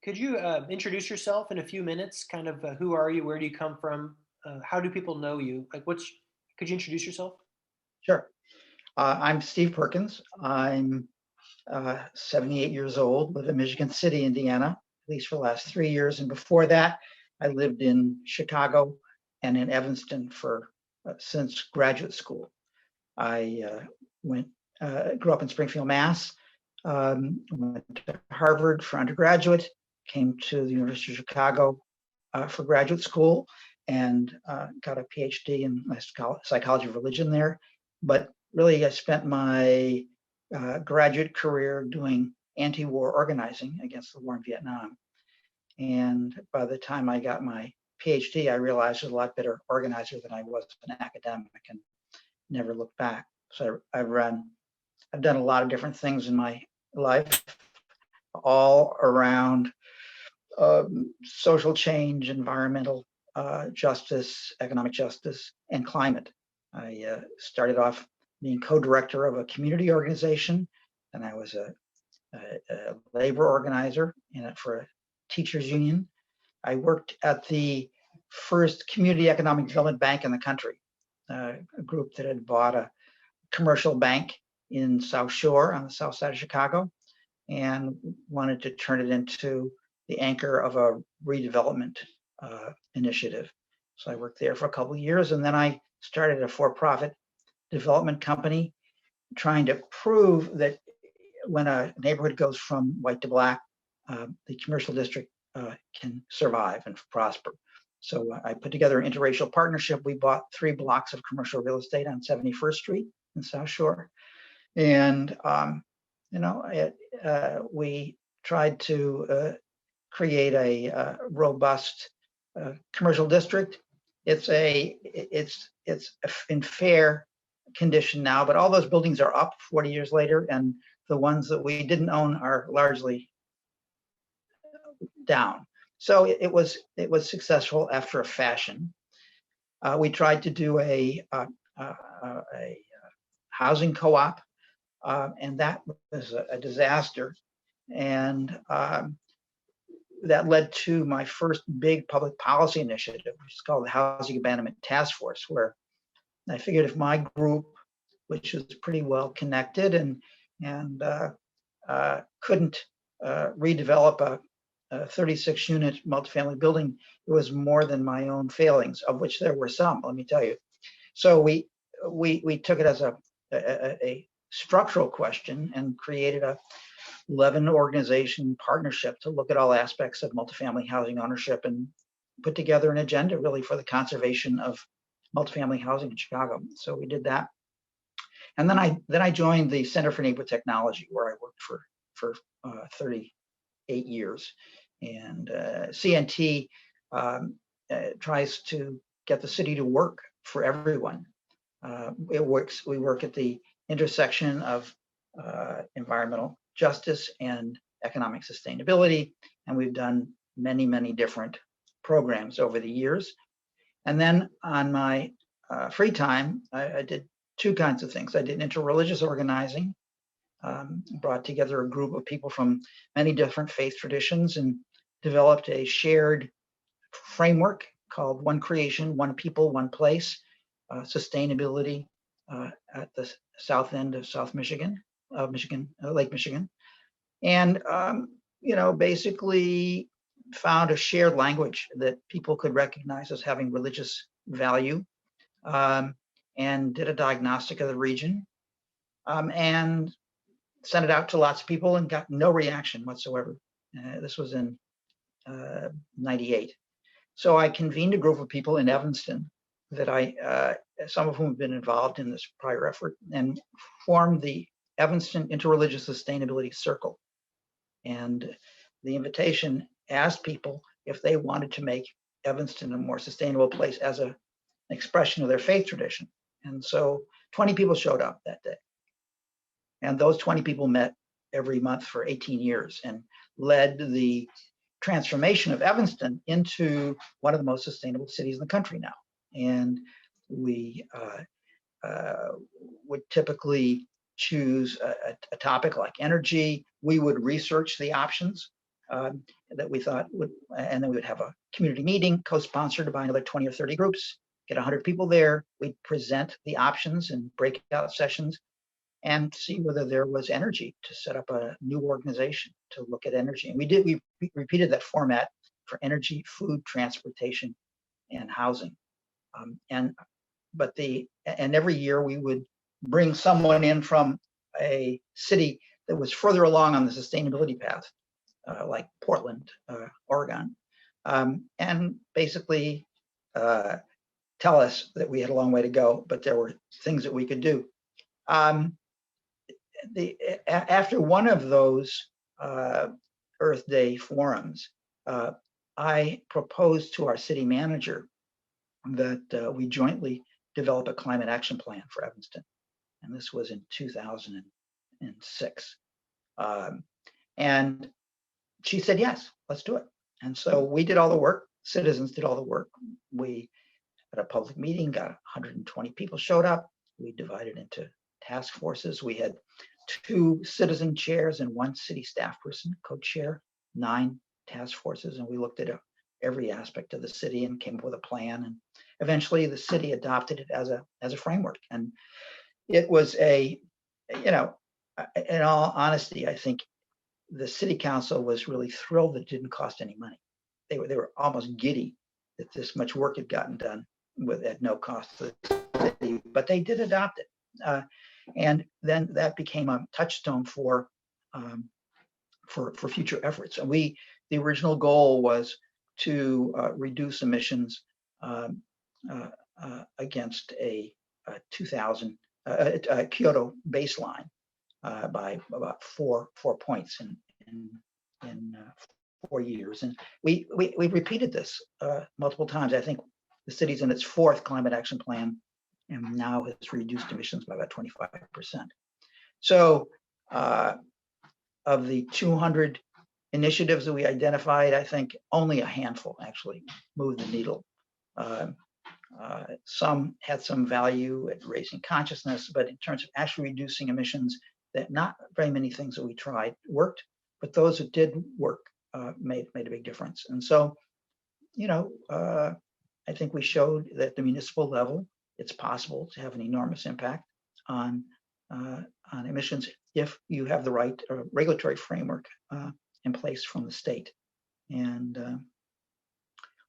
Could you introduce yourself in a few minutes? Kind of who are you? Where do you come from? How do people know you? Could you introduce yourself? Sure. I'm Steve Perkins. I'm 78 years old, live in Michigan City, Indiana, at least for the last 3 years. And before that, I lived in Chicago and in Evanston for since graduate school. I grew up in Springfield, Mass. Went to Harvard for undergraduate, came to the University of Chicago for graduate school, and got a PhD in psychology of religion there. But really, I spent my graduate career doing anti-war organizing against the war in Vietnam. And by the time I got my PhD, I realized I was a lot better organizer than I was an academic, and never looked back. So I've done a lot of different things in my life, all around social change, environmental justice, economic justice, and climate. I started off being co-director of a community organization, and I was a labor organizer for a teachers union. I worked at the first community economic development bank in the country, a group that had bought a commercial bank in South Shore on the south side of Chicago and wanted to turn it into the anchor of a redevelopment initiative. So I worked there for a couple of years, and then I started a for-profit development company trying to prove that when a neighborhood goes from white to black, the commercial district can survive and prosper. So I put together an interracial partnership. We bought 3 blocks of commercial real estate on 71st Street in South Shore. And, we tried to create a robust commercial district. It's in fair condition now, but all those buildings are up 40 years later, and the ones that we didn't own are largely down. So it was successful after a fashion. We tried to do a housing co-op, and that was a disaster. And that led to my first big public policy initiative, which is called the Housing Abandonment Task Force, where I figured if my group, which was pretty well connected and couldn't redevelop a 36-unit multifamily building, it was more than my own failings, of which there were some, let me tell you. So we took it as a structural question and created a 11 organization partnership to look at all aspects of multifamily housing ownership and put together an agenda really for the conservation of multifamily housing in Chicago. So we did that. And then I joined the Center for Neighborhood Technology, where I worked for 38 years. And CNT tries to get the city to work for everyone. We work at the intersection of environmental justice and economic sustainability, and we've done many, many different programs over the years. And then on my free time, I did 2 kinds of things. I did interreligious organizing, brought together a group of people from many different faith traditions and developed a shared framework called One Creation, One People, One Place, sustainability at the south end of Lake Michigan. And, basically found a shared language that people could recognize as having religious value, and did a diagnostic of the region, and sent it out to lots of people and got no reaction whatsoever. This was in 98. So I convened a group of people in Evanston that some of whom have been involved in this prior effort, and formed the Evanston Interreligious Sustainability Circle. And the invitation asked people if they wanted to make Evanston a more sustainable place as an expression of their faith tradition. And so 20 people showed up that day. And those 20 people met every month for 18 years and led the transformation of Evanston into one of the most sustainable cities in the country now. And we would typically choose a topic like energy. We would research the options that we thought would, and then we would have a community meeting co-sponsored by another 20 or 30 groups, get 100 people there. We'd present the options and breakout sessions and see whether there was energy to set up a new organization to look at energy. And we repeated that format for energy, food, transportation, and housing. And every year we would bring someone in from a city that was further along on the sustainability path, like Portland, Oregon, and basically tell us that we had a long way to go, but there were things that we could do. After one of those Earth Day forums, I proposed to our city manager that we jointly develop a climate action plan for Evanston. And this was in 2006. And she said, yes, let's do it. And so we did all the work. Citizens did all the work. We had a public meeting, got 120 people showed up. We divided into task forces. We had 2 citizen chairs and 1 city staff person co-chair 9 task forces. And we looked at every aspect of the city and came up with a plan. And eventually the city adopted it as a framework. And it was in all honesty, I think the city council was really thrilled that it didn't cost any money. They were almost giddy that this much work had gotten done at no cost to the city, but they did adopt it. And then that became a touchstone for future efforts. And the original goal was to reduce emissions against a 2000 Kyoto baseline by about four points in 4 years. And we repeated this multiple times. I think the city's in its 4th climate action plan and now has reduced emissions by about 25%. So of the 200 initiatives that we identified, I think only a handful actually moved the needle. Some had some value at raising consciousness, but in terms of actually reducing emissions, that not very many things that we tried worked, but those that did work made a big difference. And so, I think we showed that at the municipal level, it's possible to have an enormous impact on emissions if you have the right regulatory framework in place from the state. And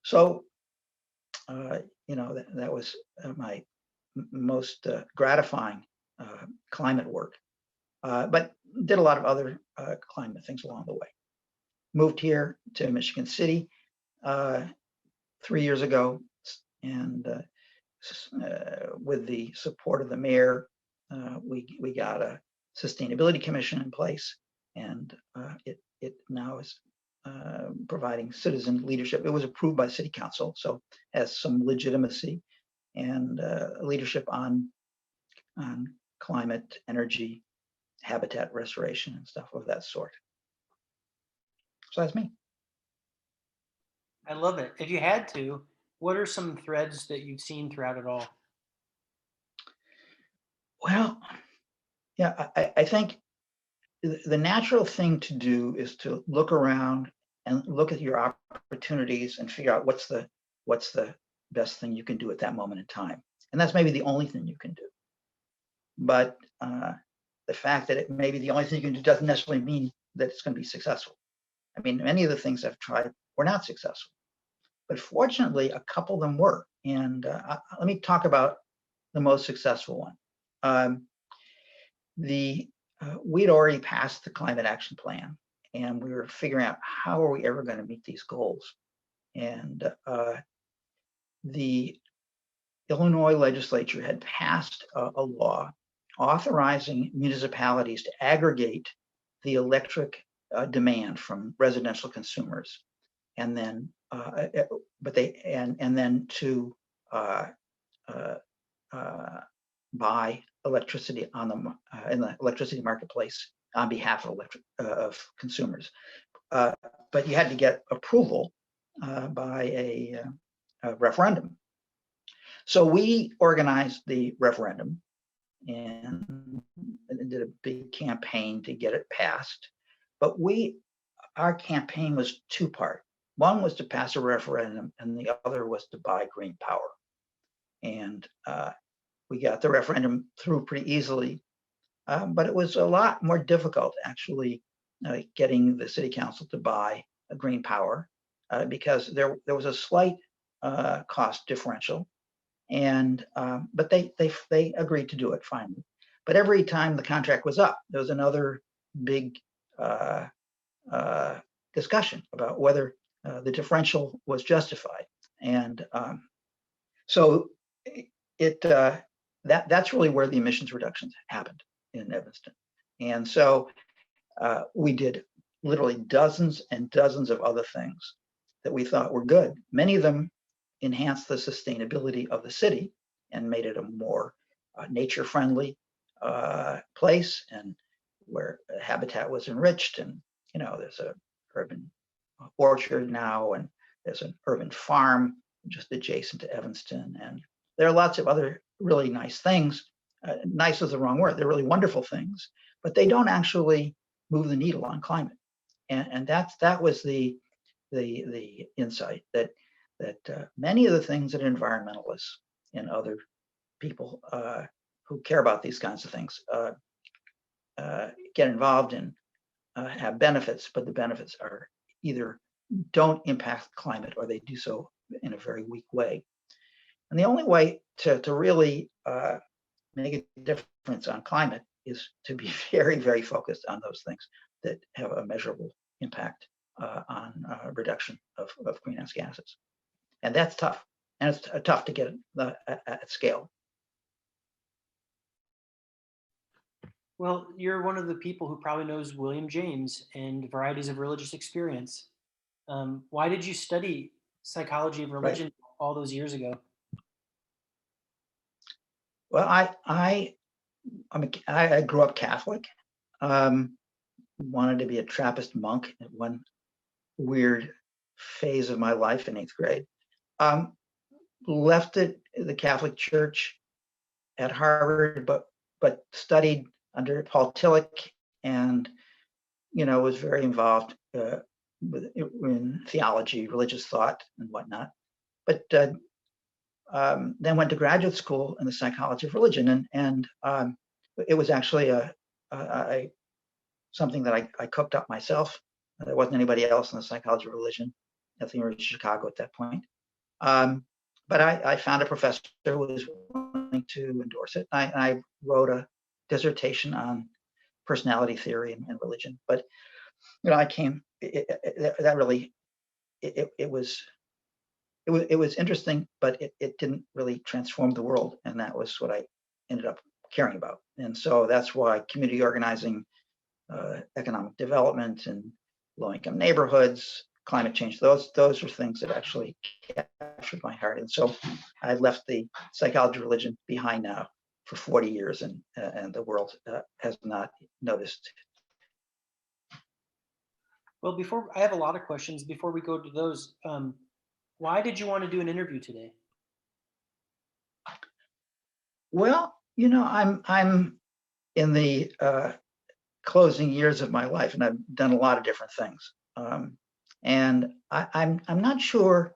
so, that was my most gratifying climate work, but did a lot of other climate things along the way. Moved here to Michigan City 3 years ago, and with the support of the mayor, we got a sustainability commission in place, and it now is providing citizen leadership. It was approved by city council, so has some legitimacy and leadership on climate, energy, habitat restoration, and stuff of that sort. So that's me. I love it. If you had to, what are some threads that you've seen throughout it all? Well, yeah, I think the natural thing to do is to look around and look at your opportunities and figure out what's the best thing you can do at that moment in time. And that's maybe the only thing you can do. But the fact that it may be the only thing you can do doesn't necessarily mean that it's going to be successful. I mean, many of the things I've tried were not successful, but fortunately, a couple of them were. And let me talk about the most successful one. We'd already passed the climate action plan, and we were figuring out how are we ever going to meet these goals. And the Illinois legislature had passed a law authorizing municipalities to aggregate the electric demand from residential consumers, and then then to buy electricity in the electricity marketplace on behalf of consumers. But you had to get approval by a referendum. So we organized the referendum and did a big campaign to get it passed. But our campaign was two-part. One was to pass a referendum, and the other was to buy green power. And we got the referendum through pretty easily, but it was a lot more difficult actually getting the city council to buy a green power because there was a slight cost differential, and but they agreed to do it finally. But every time the contract was up, there was another big discussion about whether the differential was justified, and so that's really where the emissions reductions happened in Evanston. And so we did literally dozens and dozens of other things that we thought were good. Many of them enhanced the sustainability of the city and made it a more nature-friendly place, and where habitat was enriched. And there's a urban orchard now, and there's an urban farm just adjacent to Evanston, and there are lots of other really nice things. Nice is the wrong word. They're really wonderful things, but they don't actually move the needle on climate. And that was the insight that many of the things that environmentalists and other people who care about these kinds of things get involved in have benefits, but the benefits are either don't impact climate or they do so in a very weak way. And the only way to really make a difference on climate is to be very, very focused on those things that have a measurable impact on reduction of greenhouse gases. And that's tough. And it's tough to get at scale. Well, you're one of the people who probably knows William James and varieties of religious experience. Why did you study psychology of religion all those years ago? Well, I grew up Catholic. Wanted to be a Trappist monk at one weird phase of my life in 8th grade. Left the Catholic Church at Harvard, but studied under Paul Tillich, and was very involved in theology, religious thought, and whatnot. But then went to graduate school in the psychology of religion, and it was actually something that I cooked up myself. There wasn't anybody else in the psychology of religion at the University of Chicago at that point. But I found a professor who was willing to endorse it. I wrote a dissertation on personality theory and religion. But I came. That really it was interesting, but it didn't really transform the world, and that was what I ended up caring about. And so that's why community organizing, economic development, and low-income neighborhoods, climate change, those are things that actually captured my heart. And so I left the psychology of religion behind now for 40 years, and the world has not noticed. Well, I have a lot of questions. Before we go to those, why did you want to do an interview today? Well, I'm in the closing years of my life, and I've done a lot of different things. And I'm not sure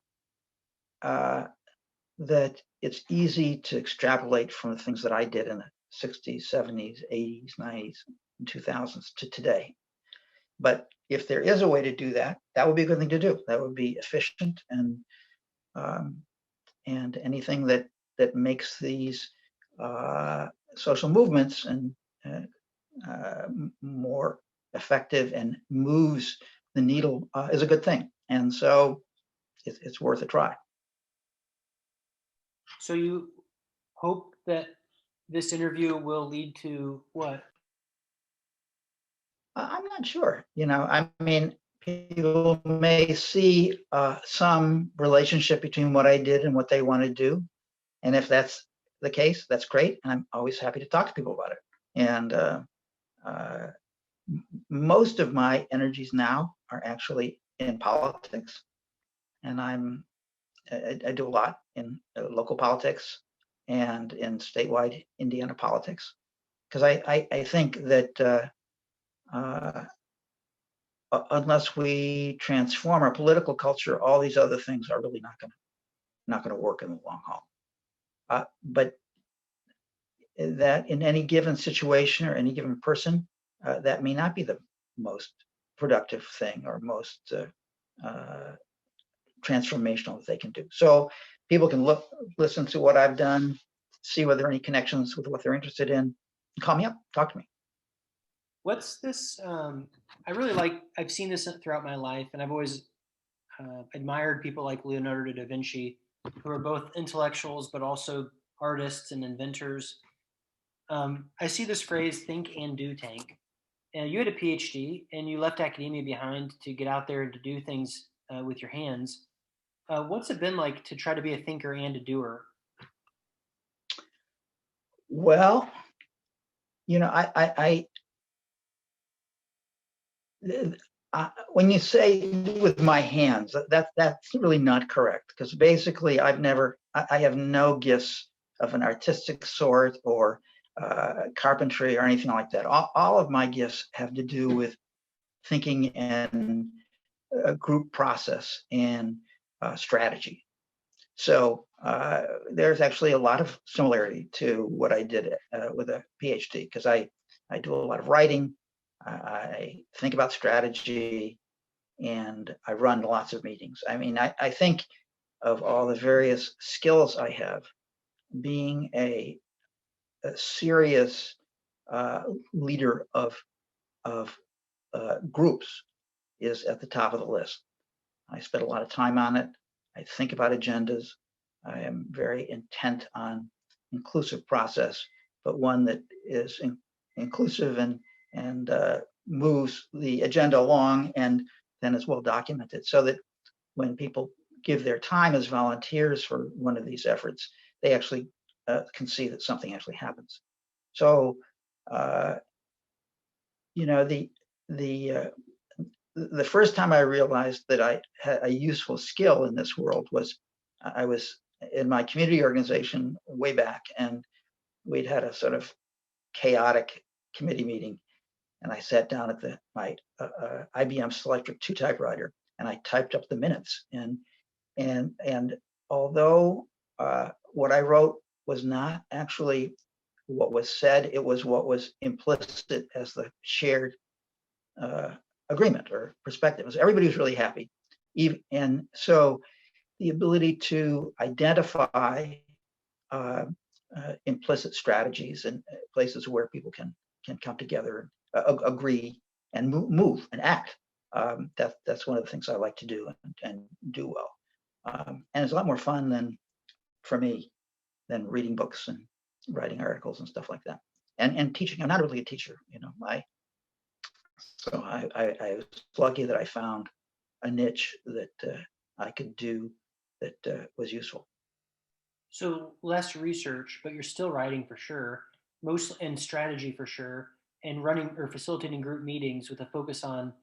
that it's easy to extrapolate from the things that I did in the 60s, 70s, 80s, 90s, and 2000s to today. But if there is a way to do that, that would be a good thing to do. That would be efficient, and anything that makes these social movements and more effective and moves the needle is a good thing. And so it's worth a try. So you hope that this interview will lead to what? I'm not sure. I mean, people may see some relationship between what I did and what they want to do. And if that's the case, that's great. And I'm always happy to talk to people about it. And most of my energies now are actually in politics. And I do a lot in local politics and in statewide Indiana politics, because I think that unless we transform our political culture, all these other things are really not going to work in the long haul. But that in any given situation or any given person, that may not be the most productive thing or most transformational that they can do. So people can listen to what I've done, see whether there are any connections with what they're interested in. Call me up, talk to me. What's this? I've seen this throughout my life, and I've always admired people like Leonardo da Vinci, who are both intellectuals but also artists and inventors. I see this phrase, think and do tank. And you had a PhD and you left academia behind to get out there and to do things with your hands. What's it been like to try to be a thinker and a doer? Well, when you say with my hands, that's really not correct, because basically I have no gifts of an artistic sort or carpentry or anything like that. All of my gifts have to do with thinking and group process and strategy. So there's actually a lot of similarity to what I did with a PhD, because I do a lot of writing, I think about strategy, and I run lots of meetings. I mean, I think of all the various skills I have, being a serious leader of groups is at the top of the list. I spend a lot of time on it. I think about agendas. I am very intent on inclusive process, but one that is inclusive and moves the agenda along, and then is well documented, so that when people give their time as volunteers for one of these efforts, they actually can see that something actually happens. So, the first time I realized that I had a useful skill in this world was I was in my community organization way back, and we'd had a sort of chaotic committee meeting, and I sat down at my IBM Selectric 2 typewriter, and I typed up the minutes. And although what I wrote was not actually what was said, it was what was implicit as the shared agreement or perspective. So everybody was really happy. And so the ability to identify implicit strategies and places where people can come together, agree, and move and act. That's one of the things I like to do and do well. And it's a lot more fun for me than reading books and writing articles and stuff like that. And teaching. I'm not really a teacher, So I was lucky that I found a niche that I could do that was useful. So less research, but you're still writing for sure, most and strategy for sure, and running or facilitating group meetings with a focus on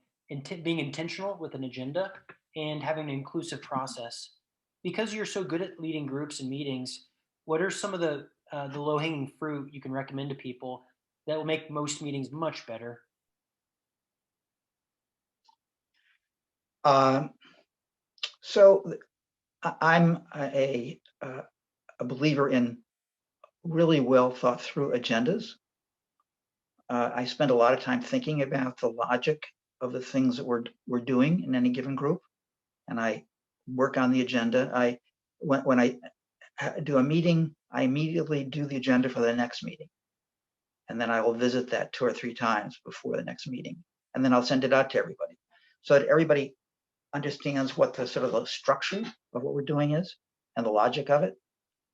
being intentional with an agenda and having an inclusive process. Because you're so good at leading groups and meetings, what are some of the low hanging fruit you can recommend to people that will make most meetings much better? So I'm a believer in really well thought through agendas. I spend a lot of time thinking about the logic of the things that we're doing in any given group, and I work on the agenda. When I do a meeting, I immediately do the agenda for the next meeting, and then I will visit that 2 or 3 times before the next meeting, and then I'll send it out to everybody, so that everybody understands what the sort of the structure of what we're doing is and the logic of it,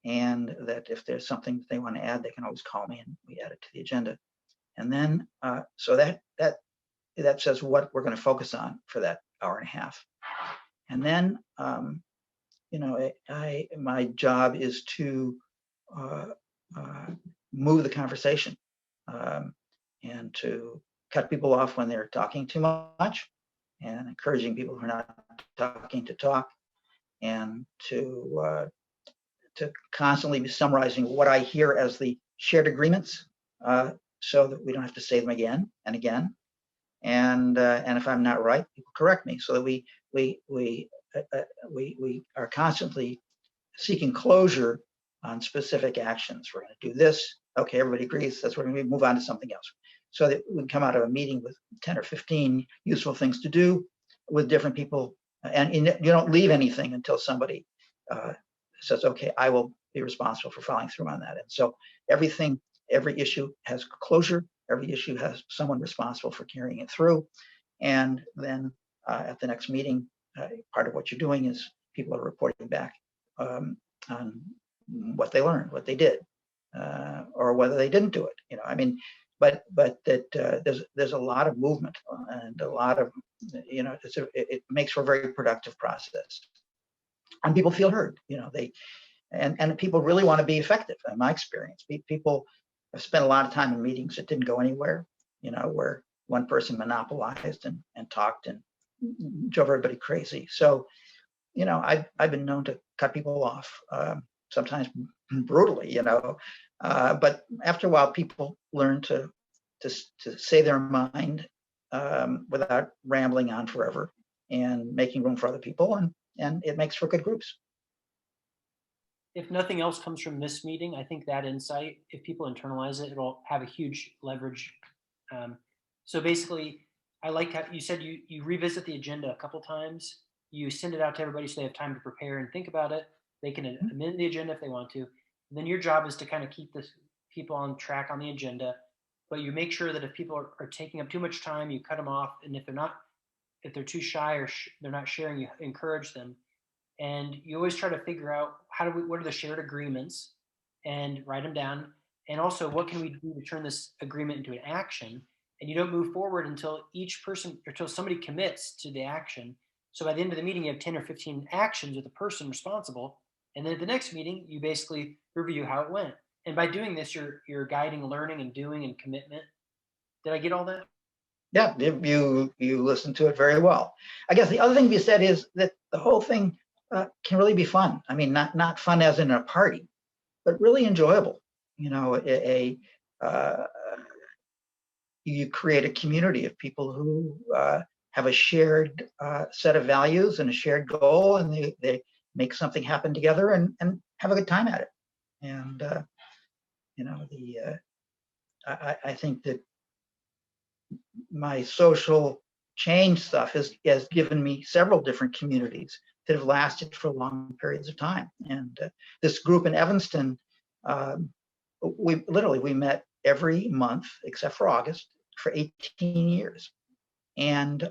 and that if there's something they want to add, they can always call me and we add it to the agenda. And then so that says what we're going to focus on for that hour and a half. And then my job is to move the conversation, and to cut people off when they're talking too much, and encouraging people who are not talking to talk, and to constantly be summarizing what I hear as the shared agreements, so that we don't have to say them again and again. and if I'm not right, people correct me, so that we are constantly seeking closure on specific actions. We're going to do this. Okay, everybody agrees. That's what we're going to move on to something else. So that we can come out of a meeting with 10 or 15 useful things to do with different people. And you don't leave anything until somebody says, okay, I will be responsible for following through on that. And so every issue has closure. Every issue has someone responsible for carrying it through. And then at the next meeting, part of what you're doing is people are reporting back on what they learned, what they did, or whether they didn't do it. I mean, but that there's a lot of movement and a lot of, it makes for a very productive process, and people feel heard. And people really want to be effective. In my experience, people have spent a lot of time in meetings that didn't go anywhere. Where one person monopolized and talked and drove everybody crazy. So, I've been known to cut people off, sometimes brutally, but after a while, people learn to say their mind without rambling on forever and making room for other people, and it makes for good groups. If nothing else comes from this meeting, I think that insight, if people internalize it, it'll have a huge leverage. So basically, I like how you said you revisit the agenda a couple times. You send it out to everybody so they have time to prepare and think about it. They can amend the agenda if they want to. And then your job is to kind of keep the people on track on the agenda, but you make sure that if people are taking up too much time, you cut them off. And if they're too shy or they're not sharing, you encourage them. And you always try to figure out what are the shared agreements and write them down. And also, what can we do to turn this agreement into an action? And you don't move forward until until somebody commits to the action. So by the end of the meeting, you have 10 or 15 actions with the person responsible. And then at the next meeting, you basically review how it went. And by doing this, you're guiding learning and doing and commitment. Did I get all that? Yeah, you listen to it very well. I guess the other thing you said is that the whole thing can really be fun. I mean, not fun as in a party, but really enjoyable. You create a community of people who have a shared set of values and a shared goal, and they make something happen together and have a good time at it. And I think that my social change stuff has given me several different communities that have lasted for long periods of time. And this group in Evanston, we met every month except for August for 18 years. And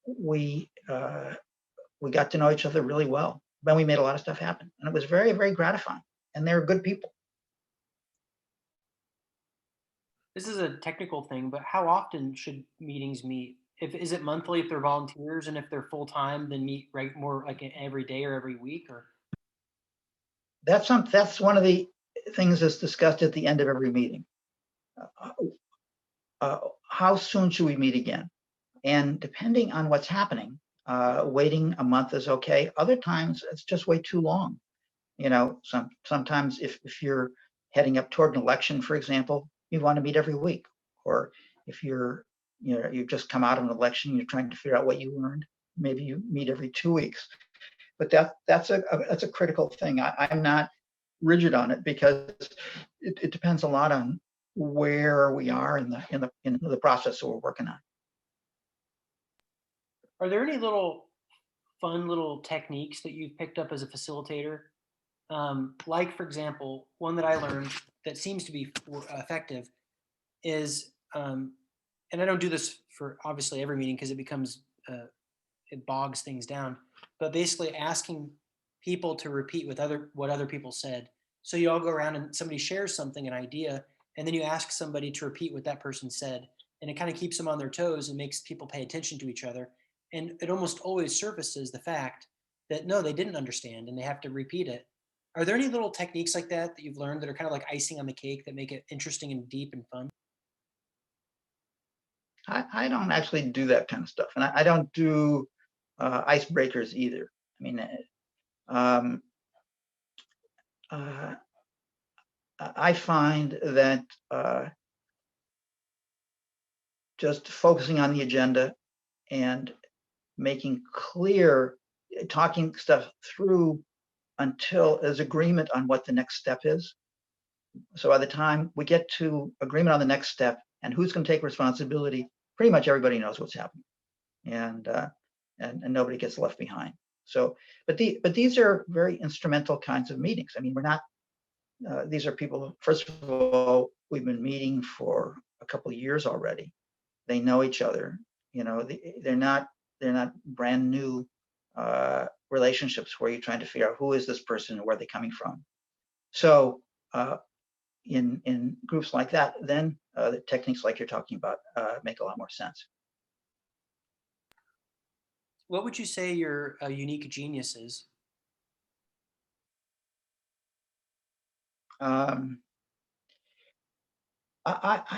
we got to know each other really well. Then we made a lot of stuff happen, and it was very, very gratifying. And they're good people. This is a technical thing, but how often should meetings meet? Is it monthly if they're volunteers, and if they're full time, then meet more like every day or every week? Or that's one of the things that's discussed at the end of every meeting. How soon should we meet again? And depending on what's happening, waiting a month is okay. Other times it's just way too long. Sometimes if you're heading up toward an election, for example, you want to meet every week. Or if you've just come out of an election, you're trying to figure out what you learned, maybe you meet every 2 weeks. But that's a critical thing. I'm not rigid on it, because it depends a lot on where we are in the process that we're working on. are there any fun little techniques that you've picked up as a facilitator? Like, for example, one that I learned that seems to be effective is, and I don't do this for obviously every meeting because it bogs things down, but basically asking people to repeat what other people said. So you all go around and somebody shares something, an idea, and then you ask somebody to repeat what that person said. And it kind of keeps them on their toes and makes people pay attention to each other. And it almost always surfaces the fact that no, they didn't understand and they have to repeat it. Are there any little techniques like that you've learned that are kind of like icing on the cake that make it interesting and deep and fun? I don't actually do that kind of stuff, and I don't do icebreakers either. I mean, I find that just focusing on the agenda and making clear, talking stuff through until there's agreement on what the next step is. So by the time we get to agreement on the next step and who's going to take responsibility, pretty much everybody knows what's happening, and nobody gets left behind. So, but these are very instrumental kinds of meetings. I mean, we're not. These are people. First of all, we've been meeting for a couple of years already. They know each other. You know, they're not brand new relationships where you're trying to figure out who is this person and where they're coming from. So in groups like that, then the techniques like you're talking about make a lot more sense. What would you say your unique genius is? I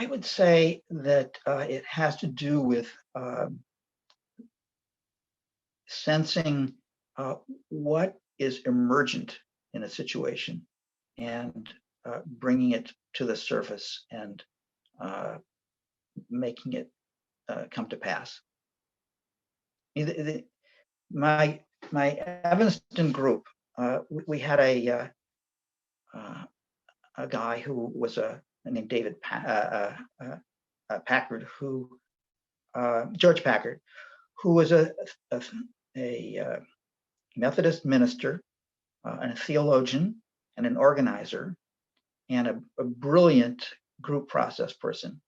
would say that it has to do with sensing what is emergent in a situation and bringing it to the surface and making it come to pass. My Evanston group, we had a guy who was named David Packard, who George Packard, who was a Methodist minister and a theologian and an organizer and a brilliant group process person.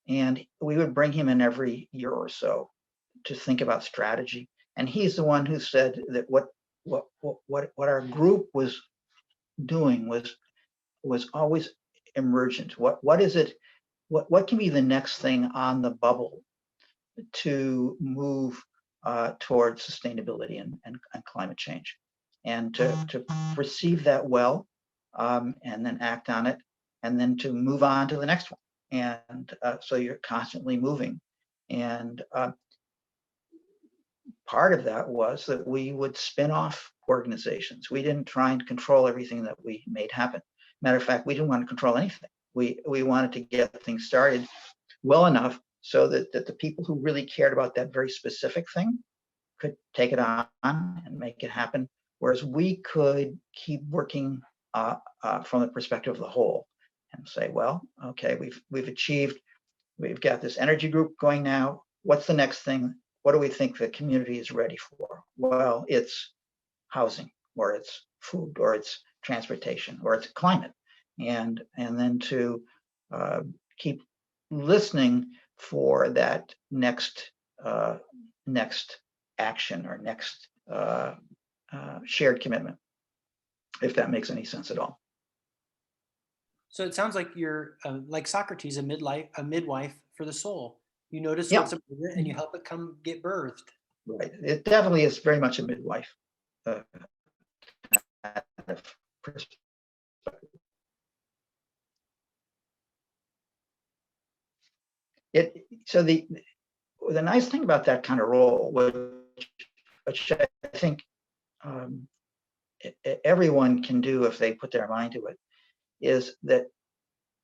And we would bring him in every year or so to think about strategy. And he's the one who said that what our group was doing was always emergent. What is it? What can be the next thing on the bubble to move towards sustainability and climate change, and to perceive that well, and then act on it, and then to move on to the next one. And so you're constantly moving. And part of that was that we would spin off organizations. We didn't try and control everything that we made happen. Matter of fact, we didn't want to control anything. We wanted to get things started well enough so that the people who really cared about that very specific thing could take it on and make it happen, whereas we could keep working from the perspective of the whole and say, well, okay, we've got this energy group going now. What's the next thing? What do we think the community is ready for? Well, it's housing, or it's food, or it's transportation, or it's climate, and then to keep listening for that next action or next shared commitment, if that makes any sense at all. So it sounds like you're like Socrates, a midwife for the soul. You notice Yeah. what's important and you help it come get birthed. Right. It definitely is very much a midwife. So the nice thing about that kind of role, which I think everyone can do if they put their mind to it, is that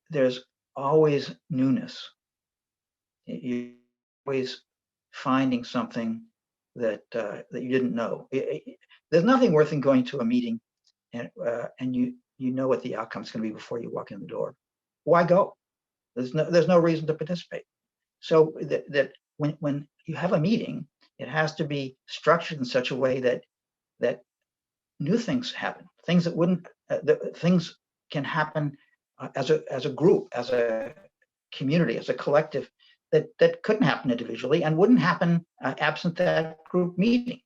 there's always newness. You're always finding something that you didn't know. There's nothing worse than going to a meeting and you know what the outcome is going to be before you walk in the door. Why go? There's no reason to participate. So that when you have a meeting, it has to be structured in such a way that new things happen, things that wouldn't, things can happen as a group, as a community, as a collective, that couldn't happen individually and wouldn't happen absent that group meeting.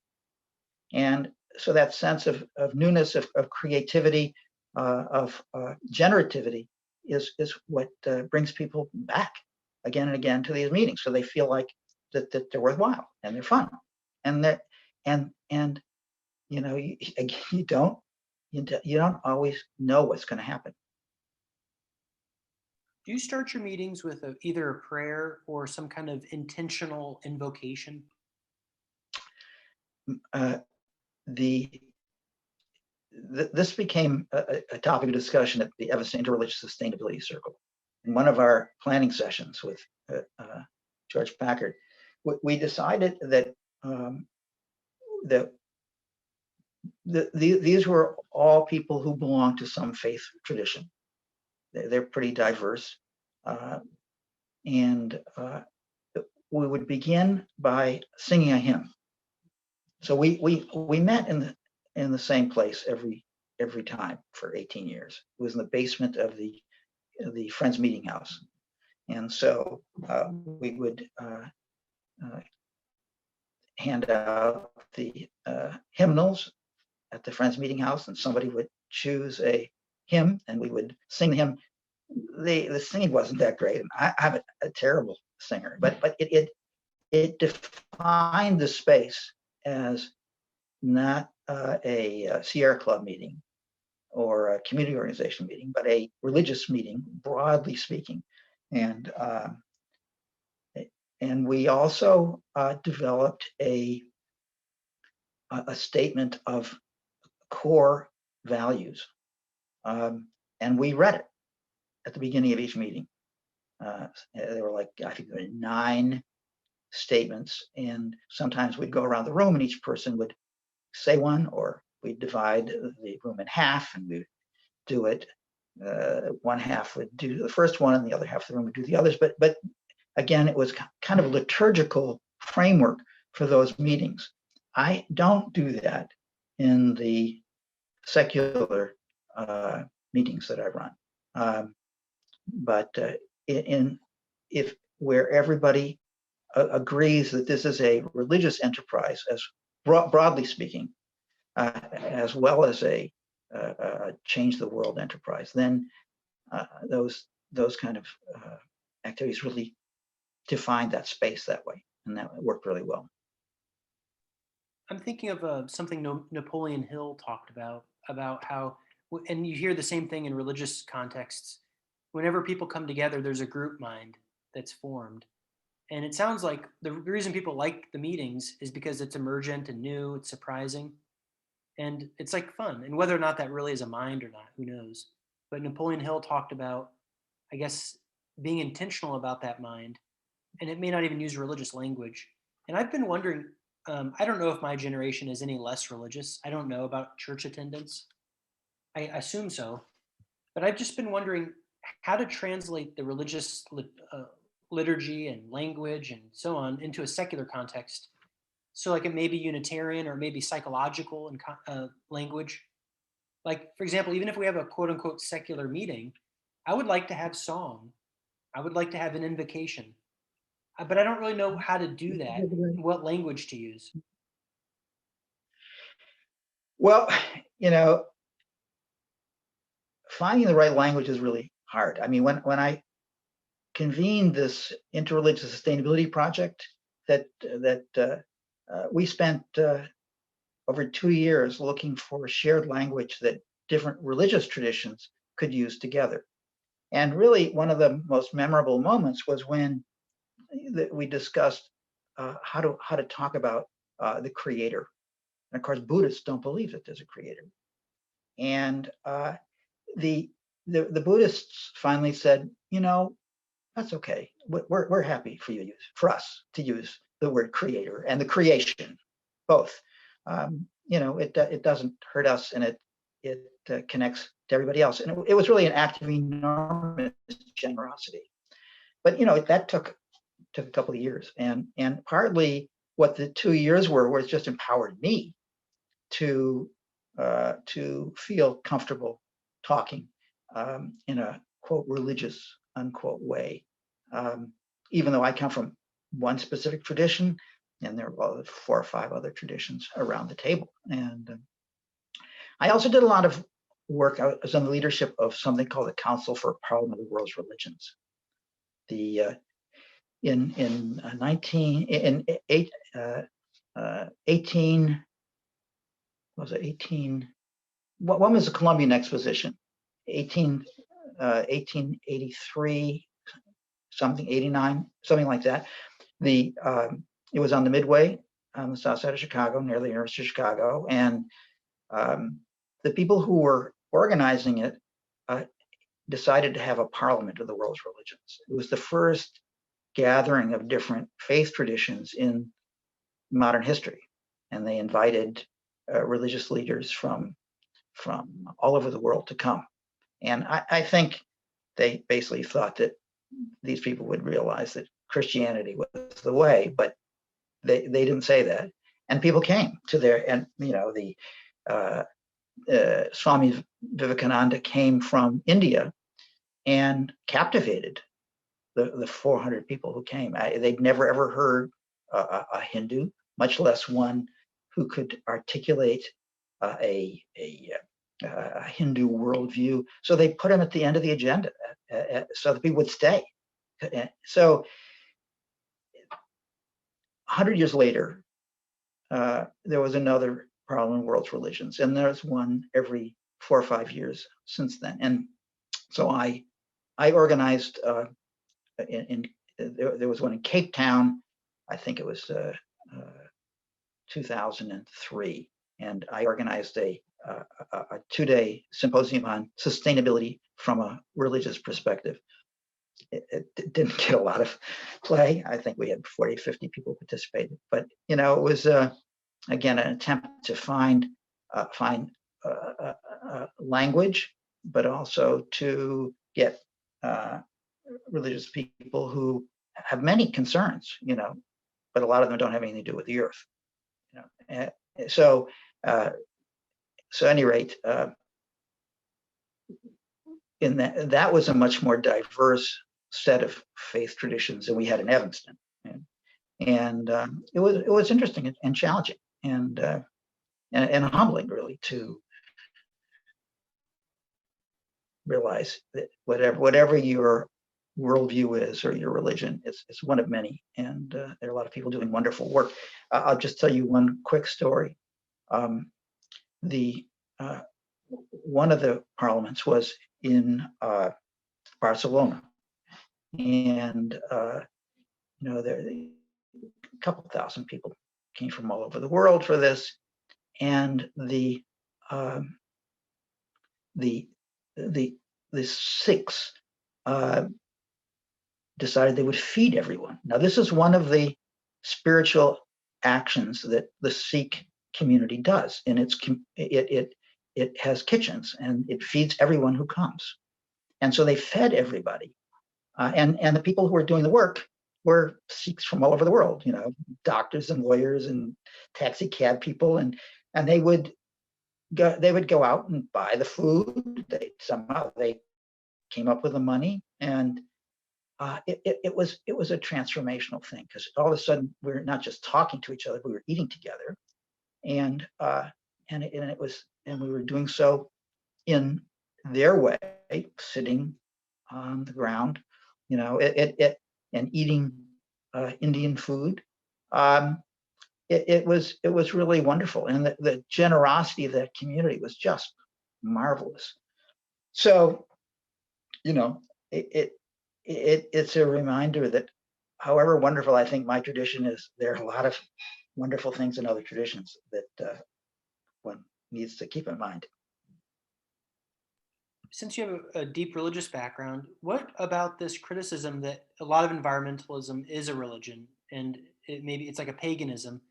And so that sense of newness, of creativity, of generativity is what brings people back again and again to these meetings, so they feel like that they're worthwhile and they're fun, and that and you know, you don't always know what's going to happen. Do you start your meetings with either a prayer or some kind of intentional invocation? This became a topic of discussion at the Evanston Interreligious Sustainability Circle. In one of our planning sessions with George Packard. We decided that that these were all people who belong to some faith tradition. They're pretty diverse, and we would begin by singing a hymn. So we met in the same place every time for 18 years. It was in the basement of the Friends Meeting House, and so we would hand out the hymnals at the Friends Meeting House, and somebody would choose a hymn, and we would sing the hymn. The singing wasn't that great, and I'm a terrible singer, but it defined the space as not a Sierra Club meeting or a community organization meeting, but a religious meeting, broadly speaking. And we also developed a statement of core values, and we read it at the beginning of each meeting. There were like, I think there were 9 statements, and sometimes we'd go around the room and each person would say one, or we'd divide the room in half and we'd do it. One half would do the first one and the other half of the room would do the others. But again, it was kind of a liturgical framework for those meetings. I don't do that in the secular meetings that I run. But if where everybody agrees that this is a religious enterprise, as broadly speaking, as well as a change the world enterprise, then those kind of activities really define that space that way, and that worked really well. I'm thinking of something Napoleon Hill talked about how, and you hear the same thing in religious contexts. Whenever people come together, there's a group mind that's formed. And it sounds like the reason people like the meetings is because it's emergent and new, it's surprising, and it's like fun. And whether or not that really is a mind or not, who knows? But Napoleon Hill talked about, I guess, being intentional about that mind, and it may not even use religious language. And I've been wondering, I don't know if my generation is any less religious. I don't know about church attendance. I assume so. But I've just been wondering how to translate the religious liturgy and language and so on into a secular context. So like it may be Unitarian or maybe psychological and language. Like, for example, even if we have a quote unquote secular meeting, I would like to have song. I would like to have an invocation. But I don't really know how to do that, what language to use. Well, finding the right language is really hard. I mean, when I convened this interreligious sustainability project, that we spent over 2 years looking for shared language that different religious traditions could use together. And really, one of the most memorable moments was when we discussed how to talk about the creator. And of course, Buddhists don't believe that there's a creator. And the Buddhists finally said, that's okay. We're happy for us to use the word creator and the creation, both. It doesn't hurt us, and it connects to everybody else. And it was really an act of enormous generosity. But that took a couple of years, and partly what the 2 years were just empowered me to feel comfortable talking in a quote religious unquote way, even though I come from one specific tradition, and there are 4 or 5 other traditions around the table. And I also did a lot of work. I was on the leadership of something called the Council for Parliament of the World's Religions. In 18 was it 18? When was the Columbian Exposition? 1883, something, 89, something like that. It was on the Midway, on the south side of Chicago, near the University of Chicago, and the people who were organizing it decided to have a parliament of the world's religions. It was the first gathering of different faith traditions in modern history, and they invited religious leaders from all over the world to come. And I think they basically thought that these people would realize that Christianity was the way, but they didn't say that. And people came to their, and the Swami Vivekananda came from India and captivated the 400 people who came. They'd never ever heard a Hindu, much less one who could articulate a Hindu worldview. So they put him at the end of the agenda so that people would stay. So 100 years later, there was another Parliament of World's Religions, and there's one every 4 or 5 years since then. And so I organized there was one in Cape Town, I think it was 2003, and I organized a 2-day symposium on sustainability from a religious perspective. It didn't get a lot of play. I think we had 40, 50 people participated, but it was again an attempt to find language, but also to get religious people who have many concerns, but a lot of them don't have anything to do with the earth. So at any rate, in that was a much more diverse set of faith traditions than we had in Evanston, and it was interesting and challenging and humbling, really, to realize that whatever your worldview is or your religion, it's one of many, and there are a lot of people doing wonderful work. I'll just tell you one quick story. One of the parliaments was in Barcelona, and there a couple thousand people came from all over the world for this, and the Sikhs decided they would feed everyone. Now, this is one of the spiritual actions that the Sikh community does, and it has kitchens and it feeds everyone who comes. And so they fed everybody, and the people who were doing the work were Sikhs from all over the world, doctors and lawyers and taxi cab people, and they would go out and buy the food. Somehow they came up with the money, and it was a transformational thing, because all of a sudden we're not just talking to each other, we were eating together, and we were doing so in their way, sitting on the ground, and eating Indian food. It was really wonderful, and the generosity of that community was just marvelous. So, it's a reminder that, however wonderful I think my tradition is, there are a lot of wonderful things in other traditions that one needs to keep in mind. Since you have a deep religious background, what about this criticism that a lot of environmentalism is a religion, and it's like a paganism?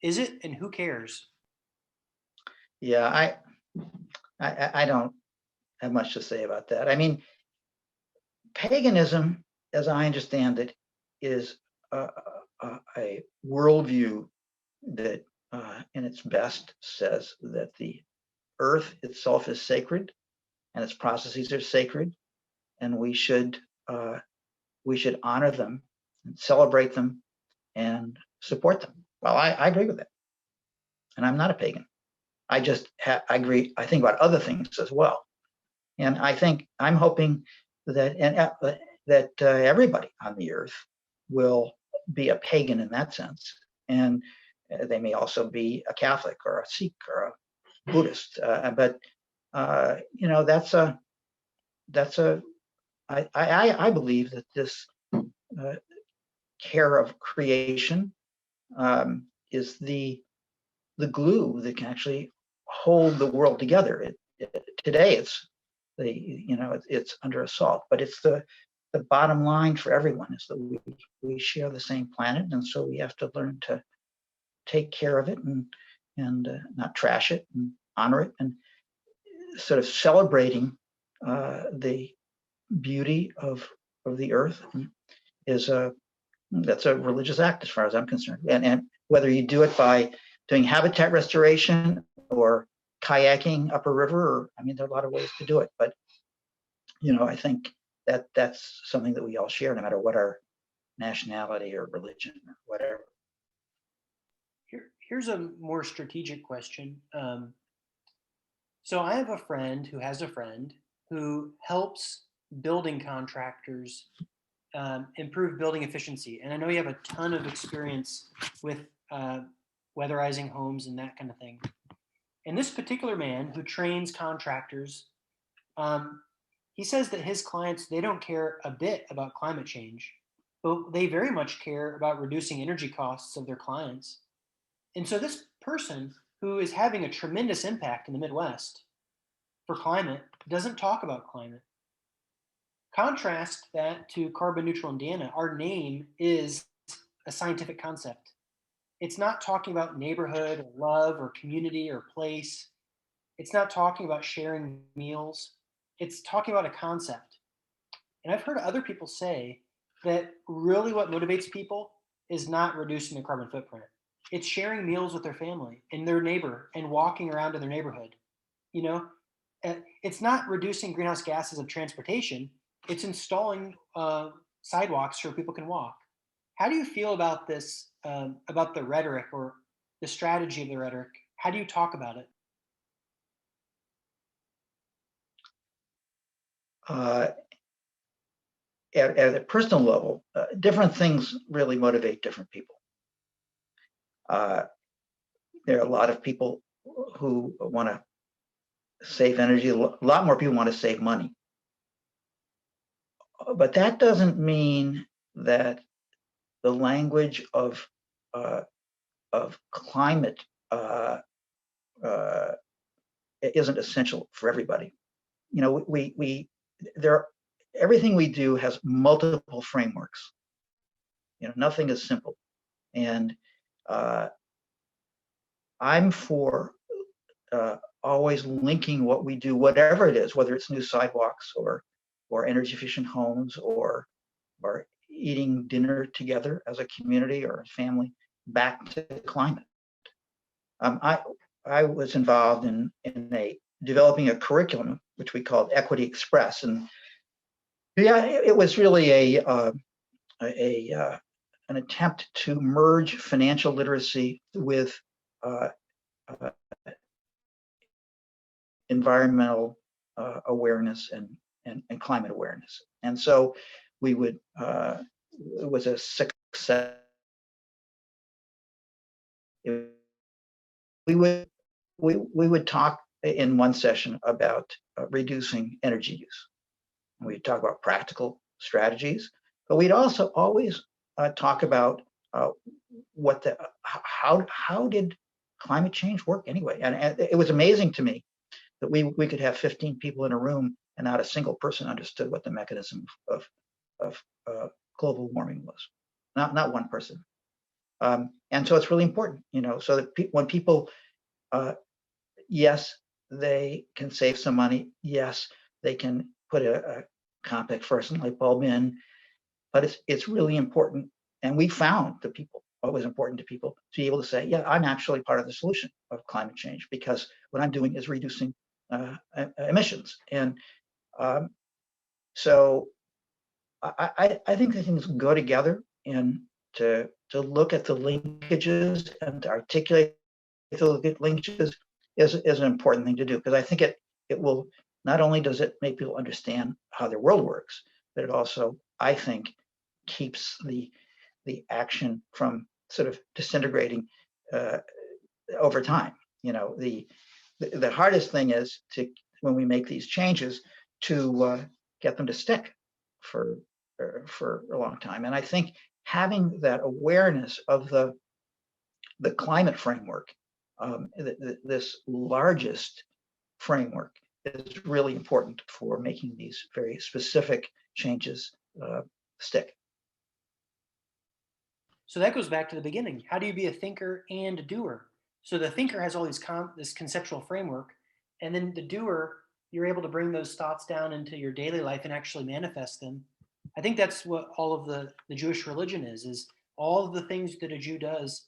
Is it, and who cares? Yeah, I don't have much to say about that. I mean, paganism, as I understand it, is a worldview that, in its best, says that the earth itself is sacred, and its processes are sacred, and we should honor them and celebrate them and support them. Well, I agree with that, and I'm not a pagan. I just I agree. I think about other things as well, and I'm hoping that everybody on the earth will be a pagan in that sense, and they may also be a Catholic or a Sikh or a Buddhist. But I believe that this care of creation is the glue that can actually hold the world together. Today it's under assault, but it's the the bottom line for everyone is that we share the same planet, and so we have to learn to take care of it and not trash it and honor it, and sort of celebrating the beauty of the earth is that's a religious act as far as I'm concerned. And whether you do it by doing habitat restoration or kayaking up a river, or I mean, there are a lot of ways to do it. But I think that that's something that we all share, no matter what our nationality or religion or whatever. Here's a more strategic question. So I have a friend who has a friend who helps building contractors improve building efficiency. And I know you have a ton of experience with weatherizing homes and that kind of thing. And this particular man who trains contractors, he says that his clients, they don't care a bit about climate change, but they very much care about reducing energy costs of their clients. And so this person who is having a tremendous impact in the Midwest for climate doesn't talk about climate. Contrast that to carbon neutral Indiana. Our name is a scientific concept. It's not talking about neighborhood or love or community or place. It's not talking about sharing meals. It's talking about a concept. And I've heard other people say that really what motivates people is not reducing their carbon footprint. It's sharing meals with their family and their neighbor and walking around in their neighborhood. It's not reducing greenhouse gases of transportation. It's installing sidewalks so people can walk. How do you feel about this, about the rhetoric or the strategy of the rhetoric? How do you talk about it? At a personal level, different things really motivate different people. There are a lot of people who want to save energy. A lot more people want to save money. But that doesn't mean that the language of climate isn't essential for everybody. Everything we do has multiple frameworks. Nothing is simple, and I'm for always linking what we do, whatever it is, whether it's new sidewalks or energy efficient homes or eating dinner together as a community or a family, back to climate. I was involved in developing a curriculum which we called Equity Express, and yeah, it was really an attempt to merge financial literacy with environmental awareness and climate awareness. And so we would, it was a success. We would talk in one session about reducing energy use. We'd talk about practical strategies, but we'd also always talk about how did climate change work anyway. And it was amazing to me that we could have 15 people in a room and not a single person understood what the mechanism of global warming was. Not one person. And so it's really important, so that when people, yes, they can save some money. Yes, they can put a compact fluorescent light bulb in, but it's really important. And we found that what was important to people to be able to say, yeah, I'm actually part of the solution of climate change because what I'm doing is reducing emissions. And so I think the things go together, and to look at the linkages and to articulate the linkages is an important thing to do, because I think it will, not only does it make people understand how their world works, but it also, I think, keeps the action from sort of disintegrating over time. The hardest thing is when we make these changes to get them to stick for a long time. And I think having that awareness of the climate framework, this largest framework, is really important for making these very specific changes stick. So that goes back to the beginning. How do you be a thinker and a doer? So the thinker has all these this conceptual framework, and then the doer, you're able to bring those thoughts down into your daily life and actually manifest them. I think that's what all of the Jewish religion is all of the things that a Jew does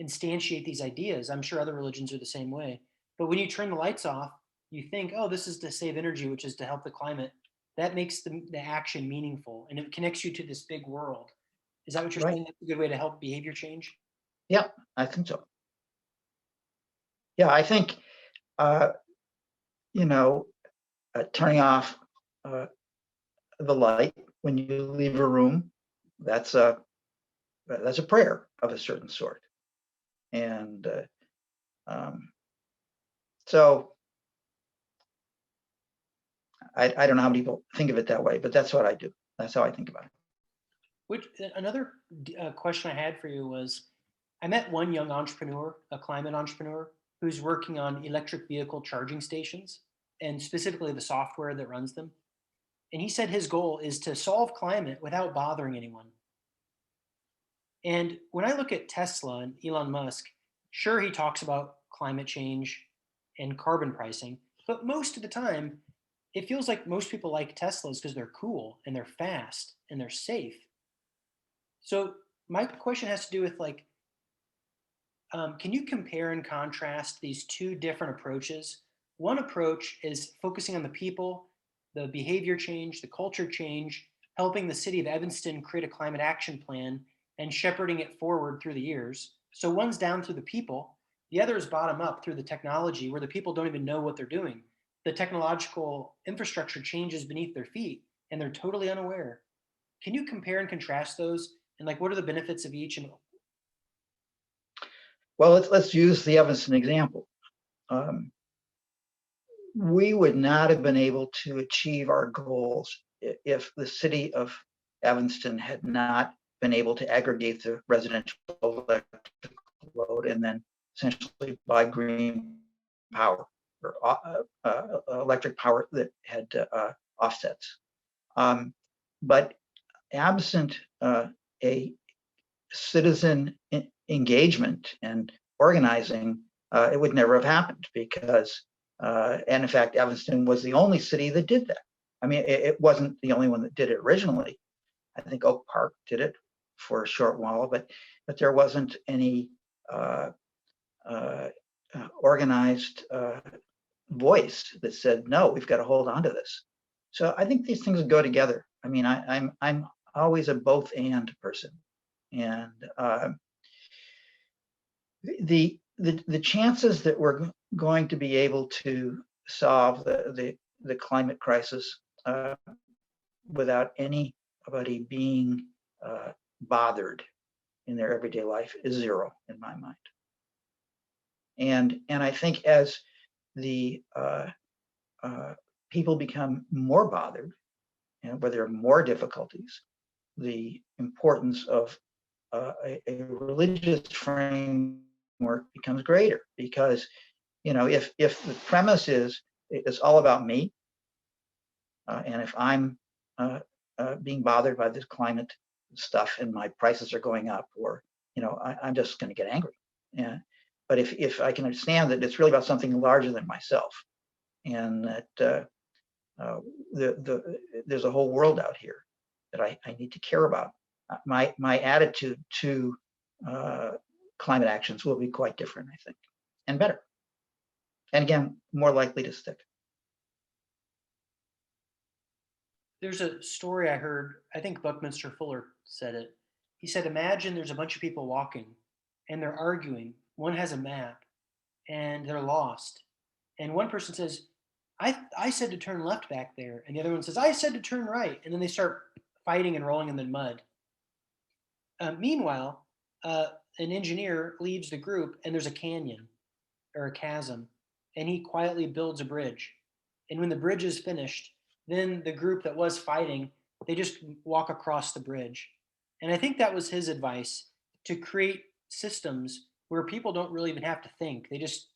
instantiate these ideas. I'm sure other religions are the same way. But when you turn the lights off, you think, oh, this is to save energy, which is to help the climate. That makes the action meaningful, and it connects you to this big world. Is that what you're Right. saying? That's a good way to help behavior change? Yeah, I think so. Yeah, I think, uh, you know, turning off the light when you leave a room, that's a prayer of a certain sort. And um, so I don't know how many people think of it that way, but that's what I do. That's how I think about it. Which another question I had for you was, I met one young entrepreneur, a climate entrepreneur, who's working on electric vehicle charging stations and specifically the software that runs them. And he said his goal is to solve climate without bothering anyone. And when I look at Tesla and Elon Musk, sure, he talks about climate change and carbon pricing, but most of the time, it feels like most people like Teslas because they're cool and they're fast and they're safe. So my question has to do with like, can you compare and contrast these two different approaches? One approach is focusing on the people, the behavior change, the culture change, helping the city of Evanston create a climate action plan and shepherding it forward through the years. So one's down through the people, the other is bottom up through the technology where the people don't even know what they're doing. The technological infrastructure changes beneath their feet and they're totally unaware. Can you compare and contrast those? And like, what are the benefits of each? And Well, let's use the Evanston example. Um, we would not have been able to achieve our goals if the city of Evanston had not been able to aggregate the residential electric load and then essentially buy green power or electric power that had offsets. But absent a citizen engagement and organizing, it would never have happened because, and in fact, Evanston was the only city that did that. I mean, it wasn't the only one that did it originally. I think Oak Park did it for a short while, but there wasn't any organized voice that said, no, we've got to hold on to this. So I think these things go together. I mean, I'm always a both and person, and the chances that we're going to be able to solve the climate crisis without anybody being bothered in their everyday life is zero in my mind. And I think as the people become more bothered and where there are more difficulties, the importance of a religious framework becomes greater because, you know, if the premise is it's all about me, and if I'm being bothered by this climate stuff and my prices are going up, or, you know, I'm just going to get angry. Yeah. But if I can understand that it's really about something larger than myself, and that there's a whole world out here that I need to care about, my attitude to climate actions will be quite different, I think, and better. And again, more likely to stick. there's a story I heard, I think Buckminster Fuller said it. He said, imagine there's a bunch of people walking and they're arguing. One has a map and they're lost. And one person says, I said to turn left back there. And the other one says, I said to turn right. And then they start fighting and rolling in the mud. Meanwhile, an engineer leaves the group and there's a canyon or a chasm, and he quietly builds a bridge. And when the bridge is finished, then the group that was fighting, they just walk across the bridge. And I think that was his advice, to create systems where people don't really even have to think. They just,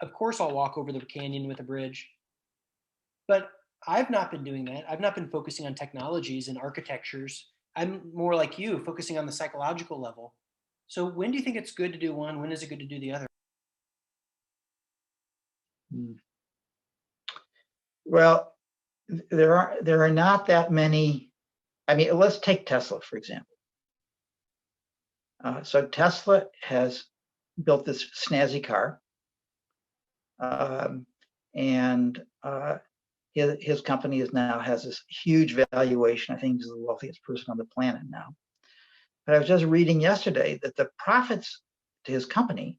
of course, I'll walk over the canyon with a bridge. But I've not been doing that. I've not been focusing on technologies and architectures. I'm more like you, focusing on the psychological level. So when do you think it's good to do one? When is it good to do the other? Hmm. Well, there are not that many. I mean, let's take Tesla, for example. So Tesla has built this snazzy car, and his company now has this huge valuation. I think he's the wealthiest person on the planet now. But I was just reading yesterday that the profits to his company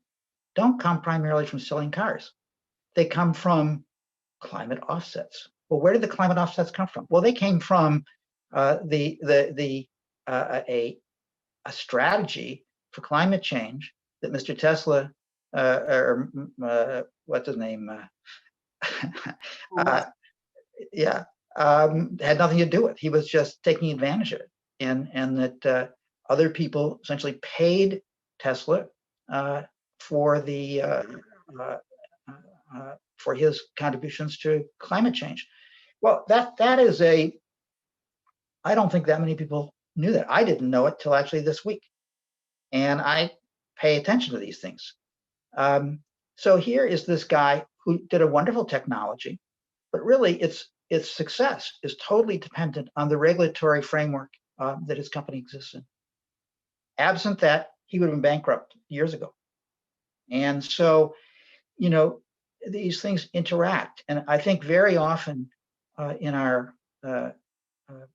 don't come primarily from selling cars. They come from climate offsets. Well, where did the climate offsets come from? Well, they came from a strategy for climate change that Mr. Tesla, what's his name? Yeah, had nothing to do with. He was just taking advantage of it, and that other people essentially paid Tesla for the for his contributions to climate change. Well, that is a. I don't think that many people knew that. I didn't know it till actually this week, and I pay attention to these things. So here is this guy who did a wonderful technology, but really its success is totally dependent on the regulatory framework that his company exists in. Absent that, he would have been bankrupt years ago. And so, these things interact. And I think very often in our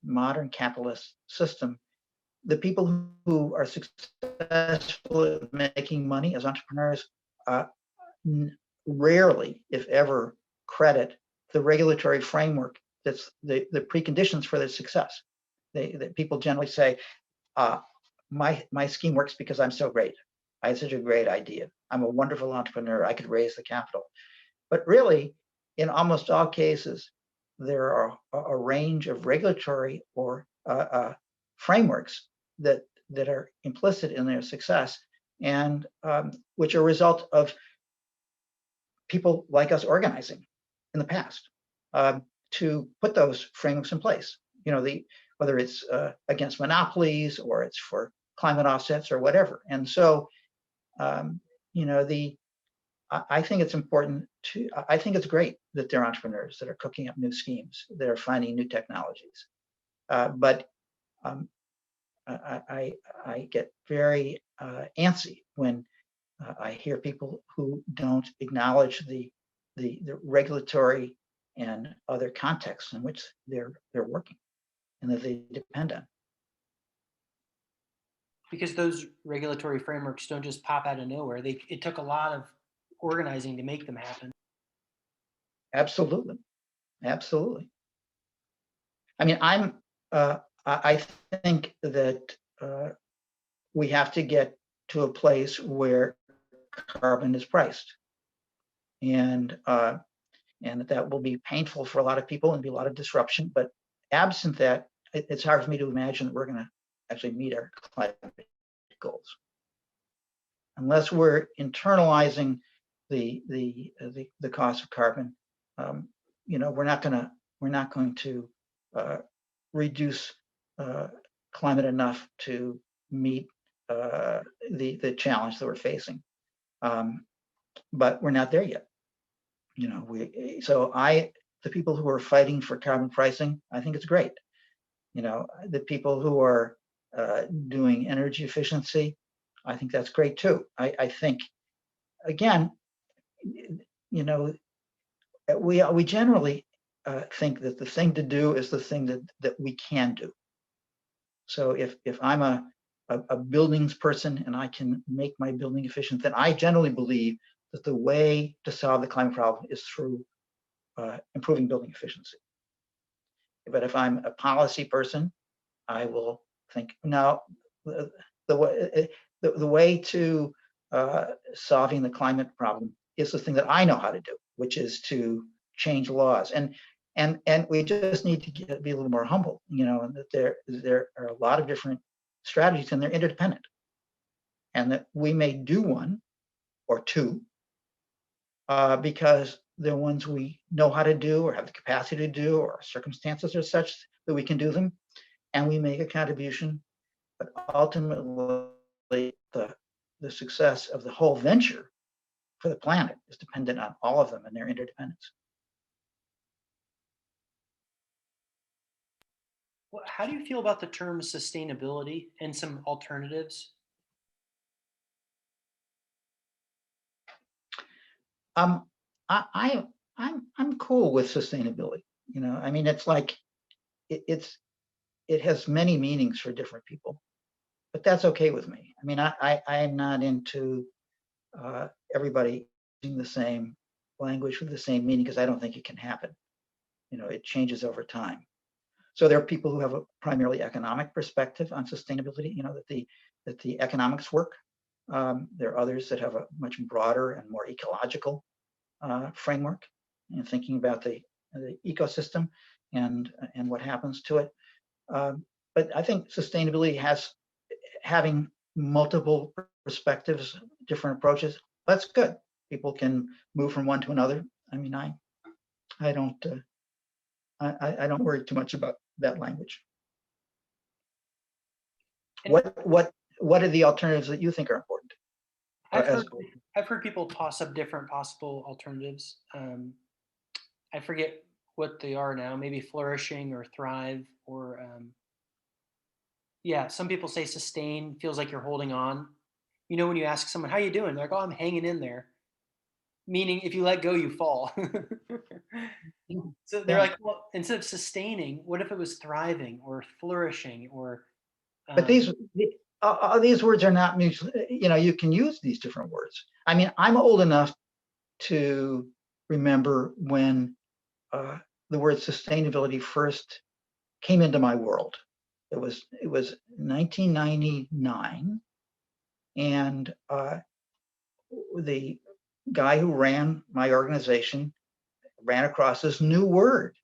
modern capitalist system, the people who are successful at making money as entrepreneurs rarely, if ever, credit the regulatory framework that's the preconditions for their success. People generally say, my scheme works because I'm so great. I had such a great idea. I'm a wonderful entrepreneur. I could raise the capital. But really, in almost all cases, there are a range of regulatory or frameworks that are implicit in their success, and which are a result of people like us organizing in the past to put those frameworks in place. Whether it's against monopolies or it's for climate offsets or whatever. And so, I think it's important to. I think it's great that there are entrepreneurs that are cooking up new schemes, that are finding new technologies. But I get very antsy when I hear people who don't acknowledge the regulatory and other contexts in which they're working and that they depend on. Because those regulatory frameworks don't just pop out of nowhere. It took a lot of organizing to make them happen. Absolutely, absolutely. I mean, I think that we have to get to a place where carbon is priced, and that will be painful for a lot of people and be a lot of disruption. But absent that, it's hard for me to imagine that we're going to actually meet our climate goals unless we're internalizing the cost of carbon. We're not going to reduce climate enough to meet the challenge that we're facing. But we're not there yet. The people who are fighting for carbon pricing, I think it's great. The people who are doing energy efficiency, I think that's great too. I think, again, we generally think that the thing to do is the thing that we can do. So if I'm a buildings person and I can make my building efficient, then I generally believe that the way to solve the climate problem is through improving building efficiency. But if I'm a policy person, I will think, no, the way to solving the climate problem is the thing that I know how to do, which is to change laws. And we just need to be a little more humble, and that there are a lot of different strategies and they're interdependent, and that we may do one or two, because they're ones we know how to do or have the capacity to do, or circumstances are such that we can do them, and we make a contribution. But ultimately, the success of the whole venture for the planet is dependent on all of them and their interdependence. How do you feel about the term sustainability and some alternatives? Um, I'm cool with sustainability. You know, I mean, it's like it has many meanings for different people, but that's okay with me. I mean, I'm not into everybody using the same language with the same meaning, because I don't think it can happen. You know, it changes over time. So there are people who have a primarily economic perspective on sustainability. You know, that the economics work. There are others that have a much broader and more ecological framework, and thinking about the ecosystem and what happens to it. But I think sustainability having multiple perspectives, different approaches. That's good. People can move from one to another. I mean, I don't I don't worry too much about that language. And What are the alternatives that you think are important? I've heard, I've heard people toss up different possible alternatives. I forget what they are now, maybe flourishing or thrive, or yeah, some people say sustain, feels like you're holding on. You know, when you ask someone, how you doing? They're like, oh, I'm hanging in there. Meaning if you let go, you fall. So they're Yeah, like, well, instead of sustaining, what if it was thriving or flourishing or but these words are not mutually, you know, you can use these different words. I mean, I'm old enough to remember when the word sustainability first came into my world. It was 1999, and the guy who ran my organization ran across this new word.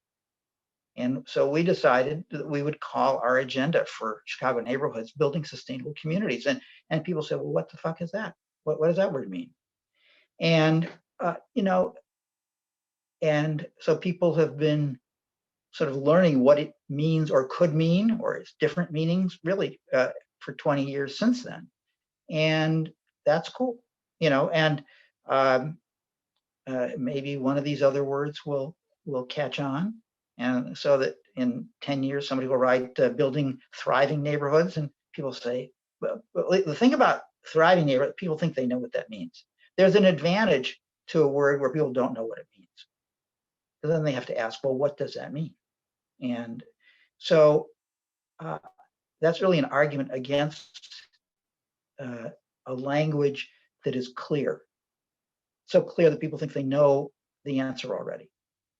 And so we decided that we would call our agenda for Chicago neighborhoods building sustainable communities. And people said, well, what the fuck is that? What does that word mean? And, you know, and so people have been sort of learning what it means or could mean, or its different meanings, really, for 20 years since then. And that's cool, you know, and maybe one of these other words will catch on, and so that in 10 years somebody will write building thriving neighborhoods, and people say, well, the thing about thriving neighborhood, people think they know what that means. There's an advantage to a word where people don't know what it means. So then they have to ask, well, what does that mean? And so that's really an argument against a language that is clear. So clear that people think they know the answer already.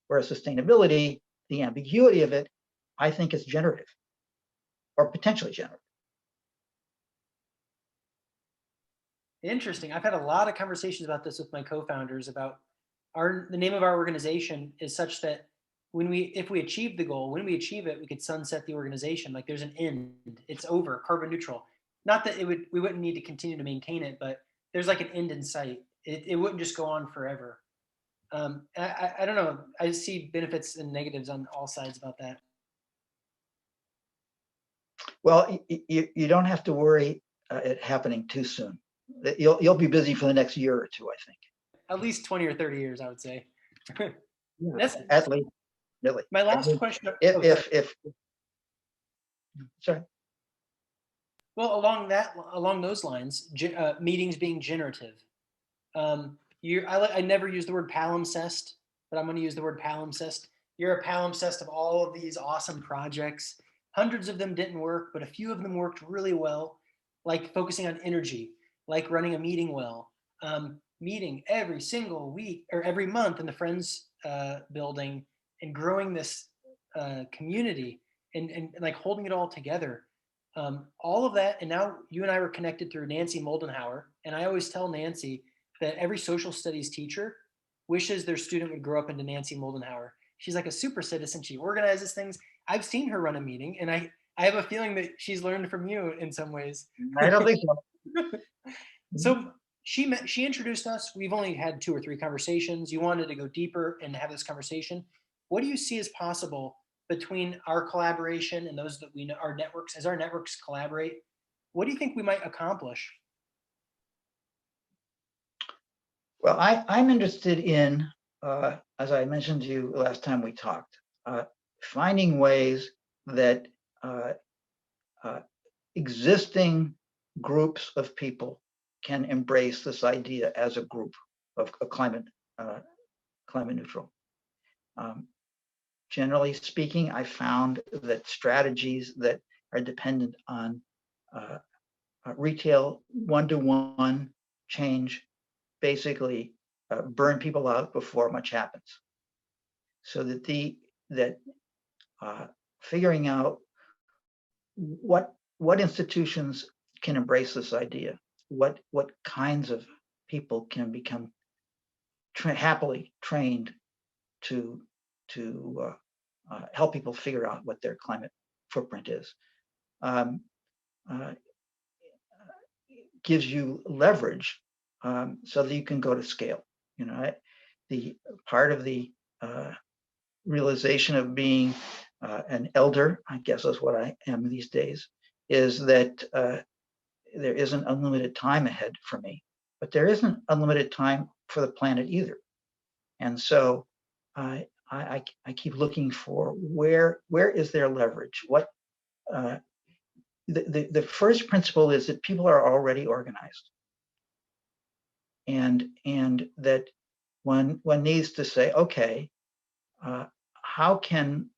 Whereas sustainability, the ambiguity of it, I think is generative or potentially generative. interesting. I've had a lot of conversations about this with my co-founders about the name of our organization is such that if we achieve the goal, when we achieve it, we could sunset the organization. Like there's an end, it's over, carbon neutral. Not that we wouldn't need to continue to maintain it, but there's like an end in sight. It wouldn't just go on forever. I don't know. I see benefits and negatives on all sides about that. Well, you don't have to worry it happening too soon. You'll be busy for the next year or two, I think. At least 20 or 30 years, I would say. Yeah, That's at least, really. my last question. If sorry. Well, along those lines, meetings being generative. I never use the word palimpsest, but I'm going to use the word palimpsest. You're a palimpsest of all of these awesome projects. Hundreds of them didn't work, but a few of them worked really well, like focusing on energy, like running a meeting well, meeting every single week or every month in the Friends building and growing this community and like holding it all together. All of that. And now you and I were connected through Nancy Moldenhauer. And I always tell Nancy that every social studies teacher wishes their student would grow up into Nancy Moldenhauer. She's like a super citizen. She organizes things. I've seen her run a meeting, and I have a feeling that she's learned from you in some ways. I don't think so. So She introduced us. We've only had 2 or 3 conversations. You wanted to go deeper and have this conversation. What do you see as possible between our collaboration and those that we know, our networks, as our networks collaborate? What do you think we might accomplish? Well, I'm interested in, as I mentioned to you last time we talked, finding ways that existing groups of people can embrace this idea as a group of climate neutral. Generally speaking, I found that strategies that are dependent on retail one-to-one change basically burn people out before much happens. So that figuring out what institutions can embrace this idea, what kinds of people can become happily trained to help people figure out what their climate footprint is, gives you leverage so that you can go to scale. You know, the part of the realization of being an elder, I guess is what I am these days, is that there isn't unlimited time ahead for me, but there isn't unlimited time for the planet either. And so I keep looking for where is there leverage? What the first principle is that people are already organized, and that one needs to say, okay, how can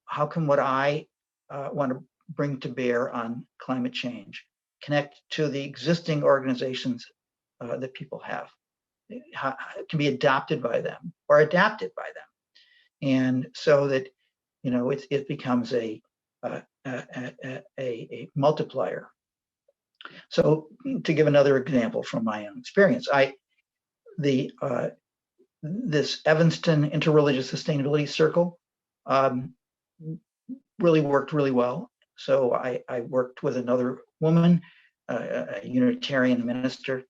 what I want to bring to bear on climate change connect to the existing organizations that people have? How it can be adopted by them or adapted by them, and so that it becomes a multiplier. So to give another example from my own experience, this Evanston Interreligious Sustainability Circle really worked really well. So I worked with another woman, a Unitarian minister,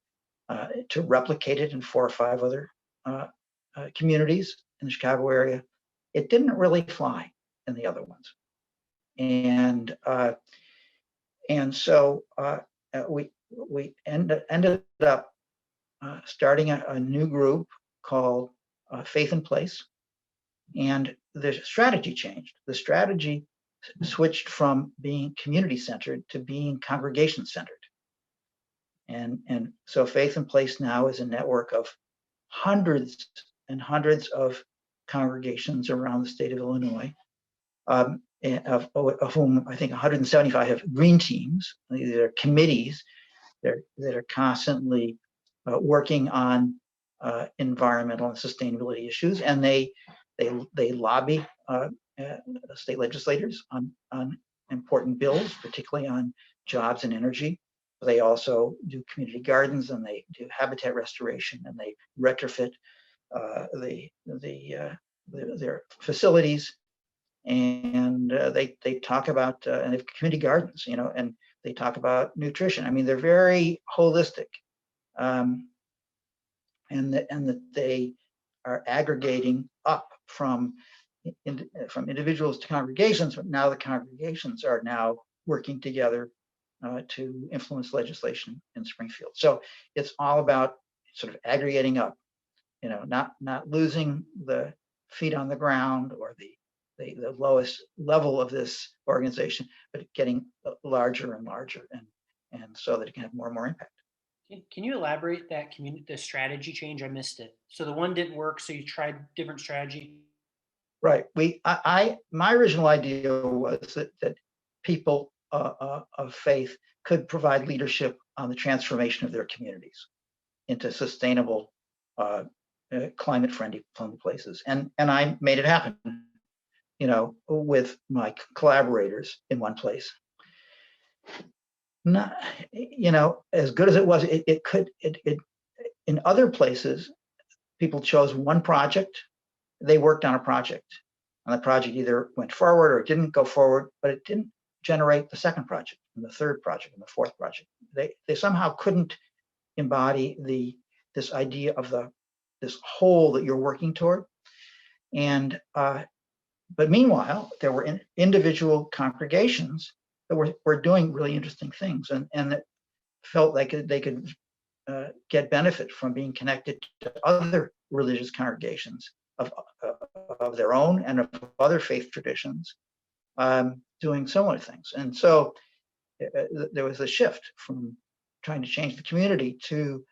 to replicate it in 4 or 5 other communities in the Chicago area. It didn't really fly in the other ones, and so we ended up starting a new group called Faith in Place, and the strategy changed. The strategy switched from being community-centered to being congregation-centered. And so Faith in Place now is a network of hundreds and hundreds of congregations around the state of Illinois, of whom I think 175 have green teams. These are committees that are constantly working on environmental and sustainability issues, and they lobby state legislators on important bills, particularly on jobs and energy. They also do community gardens, and they do habitat restoration, and they retrofit their facilities, and they talk about and they have community gardens, and they talk about nutrition. I mean, they're very holistic, and that they are aggregating up from individuals to congregations, but now the congregations are now working together to influence legislation in Springfield. So it's all about sort of aggregating up, not losing the feet on the ground or the lowest level of this organization, but getting larger and larger, and so that it can have more and more impact. Can you elaborate the strategy change? I missed it. So the one didn't work, so you tried different strategy. Right. My original idea was that people of faith could provide leadership on the transformation of their communities into sustainable, climate-friendly places, and I made it happen, with my collaborators in one place. Not, as good as it was, it in other places, people chose one project. They worked on a project, and the project either went forward or it didn't go forward, but it didn't generate the second project and the third project and the fourth project. They somehow couldn't embody this idea of this whole that you're working toward. And but meanwhile, there were individual congregations that were doing really interesting things, and that felt like they could get benefit from being connected to other religious congregations of their own and of other faith traditions, doing similar things. And so there was a shift from trying to change the community to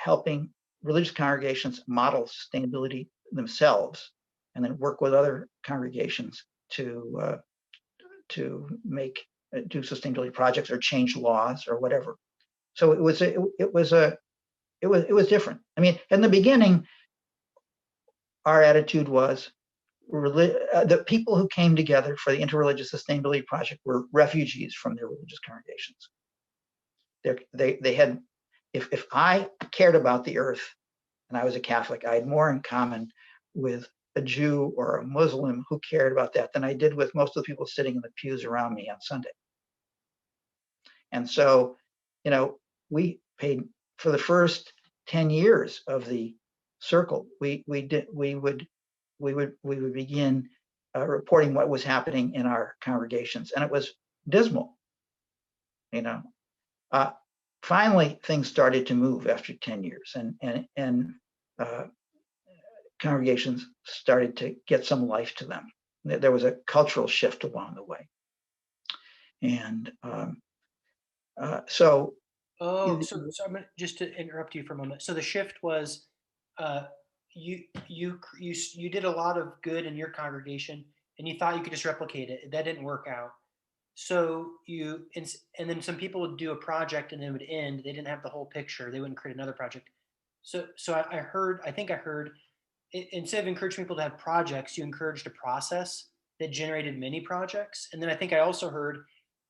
helping religious congregations model sustainability themselves, and then work with other congregations to make do sustainability projects or change laws or whatever. So it was different. I mean, in the beginning, our attitude was the people who came together for the Interreligious Sustainability Project were refugees from their religious congregations. They had, if I cared about the earth and I was a Catholic, I had more in common with a Jew or a Muslim who cared about that than I did with most of the people sitting in the pews around me on Sunday. And so, you know, we paid for the first 10 years of the circle. We would begin reporting what was happening in our congregations, and it was dismal. You know, finally things started to move after 10 years, and congregations started to get some life to them. There was a cultural shift along the way, and so. Oh, so I'm gonna, just to interrupt you for a moment. So the shift was, you did a lot of good in your congregation, and you thought you could just replicate it. That didn't work out. So and then some people would do a project and it would end. They didn't have the whole picture. They wouldn't create another project. So I think I heard, instead of encouraging people to have projects, you encouraged a process that generated many projects. And then I think I also heard,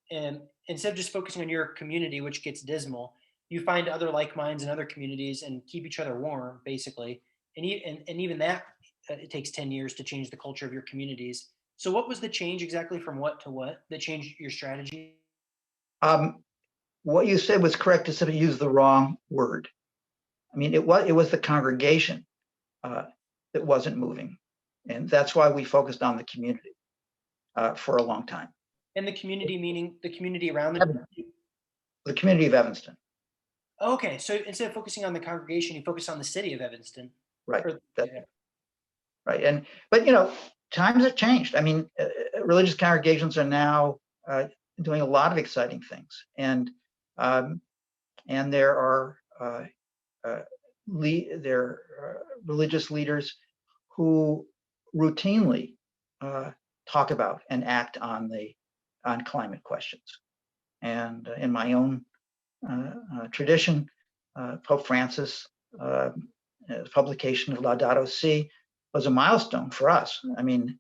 and instead of just focusing on your community, which gets dismal, you find other like minds in other communities and keep each other warm, basically. And even that, it takes 10 years to change the culture of your communities. So what was the change exactly from what to what that changed your strategy? What you said was correct, except you used the wrong word. I mean, it was the congregation that wasn't moving, and that's why we focused on the community for a long time. And the community, meaning the community around the community of Evanston. Okay, so instead of focusing on the congregation, you focus on the city of Evanston. Right. Yeah. Right. But you know, times have changed. I mean, religious congregations are now doing a lot of exciting things, and there are religious leaders who routinely talk about and act on climate questions. And in my own tradition, Pope Francis, publication of Laudato Si was a milestone for us. I mean,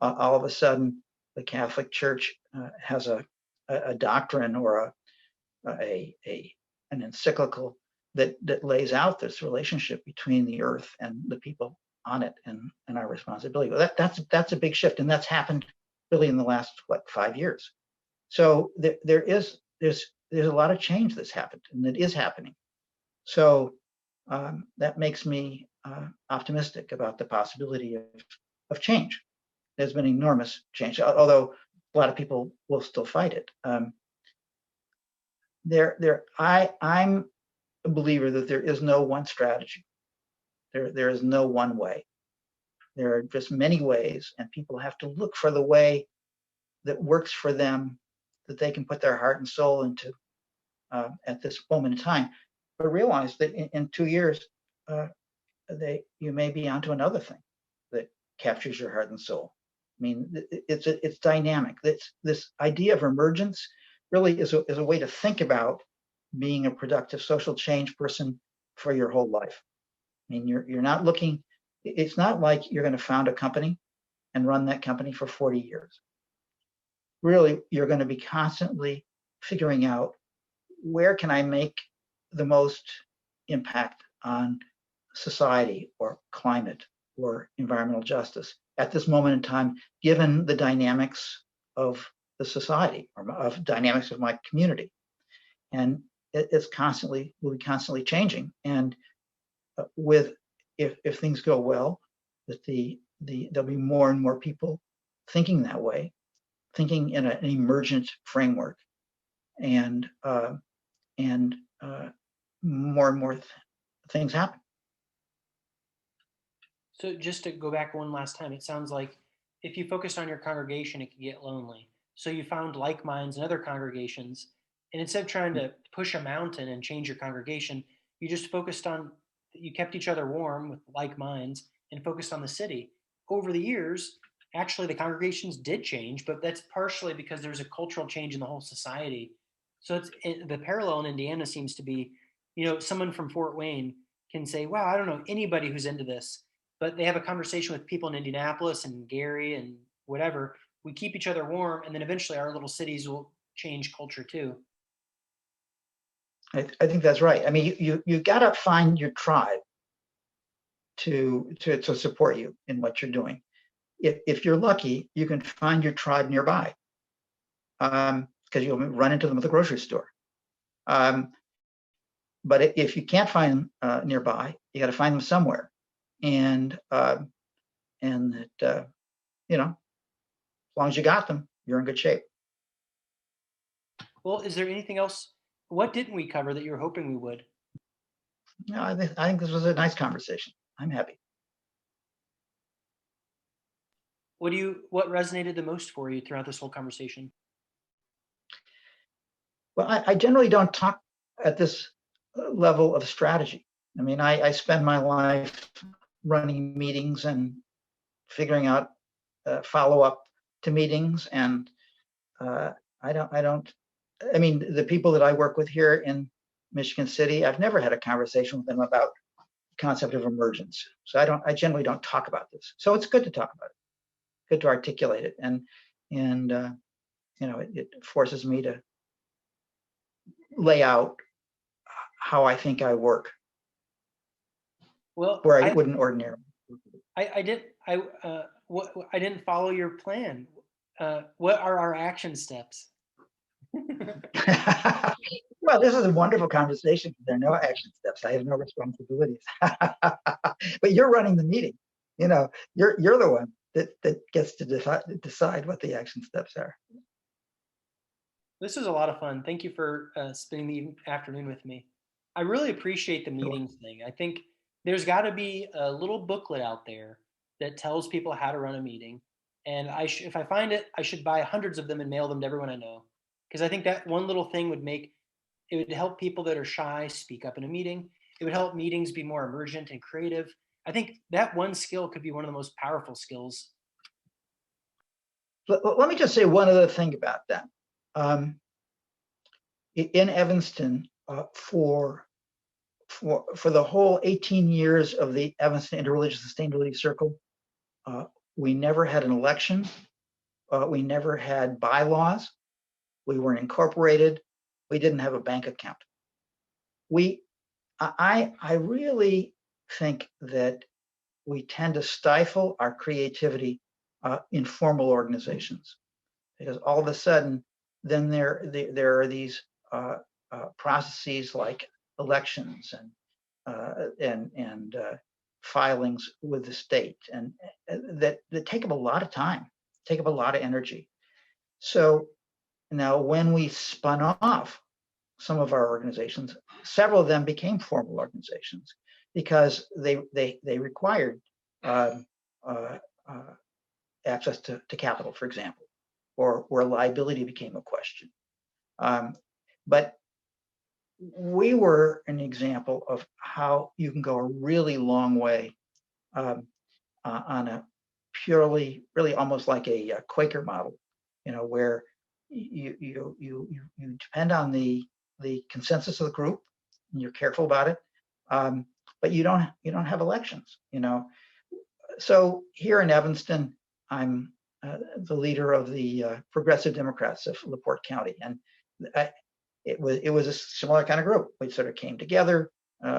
all of a sudden, the Catholic Church has a doctrine or an encyclical that lays out this relationship between the earth and the people on it, and our responsibility. Well, that's a big shift, and that's happened really in the last 5 years. So there's a lot of change that's happened, and it is happening. So that makes me optimistic about the possibility of change. There's been enormous change, although a lot of people will still fight it. I'm a believer that there is no one strategy. There is no one way. There are just many ways, and people have to look for the way that works for them, that they can put their heart and soul into at this moment in time. But realize that in 2 years, you may be onto another thing that captures your heart and soul. I mean, it's dynamic. This idea of emergence really is a way to think about being a productive social change person for your whole life. I mean, you're not looking. It's not like you're going to found a company and run that company for 40 years. Really, you're going to be constantly figuring out, where can I make the most impact on society or climate or environmental justice at this moment in time, given the dynamics of the society or of dynamics of my community. And it's constantly, will be constantly changing. And if things go well, that there'll be more and more people thinking that way, thinking in an emergent framework, and more and more things happen. So just to go back one last time, it sounds like if you focused on your congregation, it could get lonely. So you found like minds in other congregations, and instead of trying to push a mountain and change your congregation, you just focused on, you kept each other warm with like minds and focused on the city. Over the years, actually the congregations did change, but that's partially because there's a cultural change in the whole society. So the parallel in Indiana seems to be, someone from Fort Wayne can say, wow, I don't know anybody who's into this, but they have a conversation with people in Indianapolis and Gary and whatever. We keep each other warm, and then eventually our little cities will change culture too. I think that's right. I mean, you got to find your tribe to support you in what you're doing. If you're lucky, you can find your tribe nearby, because you'll run into them at the grocery store. But if you can't find them nearby, you got to find them somewhere, and that as long as you got them, you're in good shape. Well, is there anything else? What didn't we cover that you were hoping we would? No, I think this was a nice conversation. I'm happy. What resonated the most for you throughout this whole conversation? Well, I generally don't talk at this level of strategy. I mean, I spend my life running meetings and figuring out follow-up to meetings, and I mean, the people that I work with here in Michigan City, I've never had a conversation with them about the concept of emergence. So I generally don't talk about this. So it's good to talk about it, good to articulate it, and it forces me to lay out how I think I work. Well, where I wouldn't ordinarily. I didn't follow your plan. What are our action steps? Well, this is a wonderful conversation. There are no action steps. I have no responsibilities. But you're running the meeting. You're the one that gets to decide what the action steps are. This was a lot of fun. Thank you for spending the afternoon with me. I really appreciate the meetings thing. I think there's got to be a little booklet out there that tells people how to run a meeting. And if I find it, I should buy hundreds of them and mail them to everyone I know. Because I think that one little thing would help people that are shy speak up in a meeting. It would help meetings be more emergent and creative. I think that one skill could be one of the most powerful skills. Let me just say one other thing about that. In Evanston, for the whole 18 years of the Evanston Interreligious Sustainability Circle, we never had an election. We never had bylaws. We weren't incorporated. We didn't have a bank account. I really think that we tend to stifle our creativity in formal organizations, because all of a sudden, then there are these processes like elections and filings with the state, and that take up a lot of time, take up a lot of energy. So now, when we spun off some of our organizations, several of them became formal organizations because they required access to capital, for example, or where liability became a question. But we were an example of how you can go a really long way on a purely, really almost like a Quaker model, where you depend on the consensus of the group, and you're careful about it, but you don't have elections. So here in Evanston, I'm the leader of the Progressive Democrats of LaPorte County, and it was a similar kind of group. We sort of came together.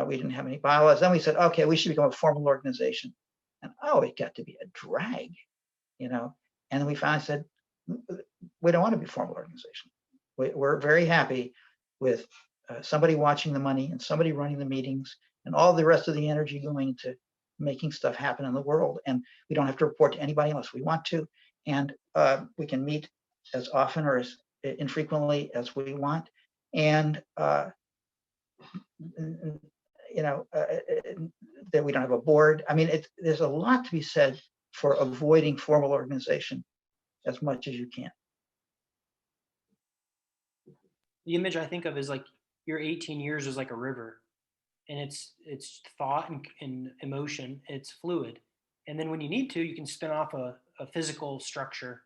We didn't have any bylaws. Then we said, okay, we should become a formal organization, and it got to be a drag, And then we finally said, we don't want to be a formal organization. We're very happy with somebody watching the money and somebody running the meetings and all the rest of the energy going to making stuff happen in the world. And we don't have to report to anybody unless we want to. And we can meet as often or as infrequently as we want. And that we don't have a board. I mean, there's a lot to be said for avoiding formal organization as much as you can. The image I think of is like your 18 years is like a river, and it's thought and emotion. It's fluid, and then when you need to, you can spin off a physical structure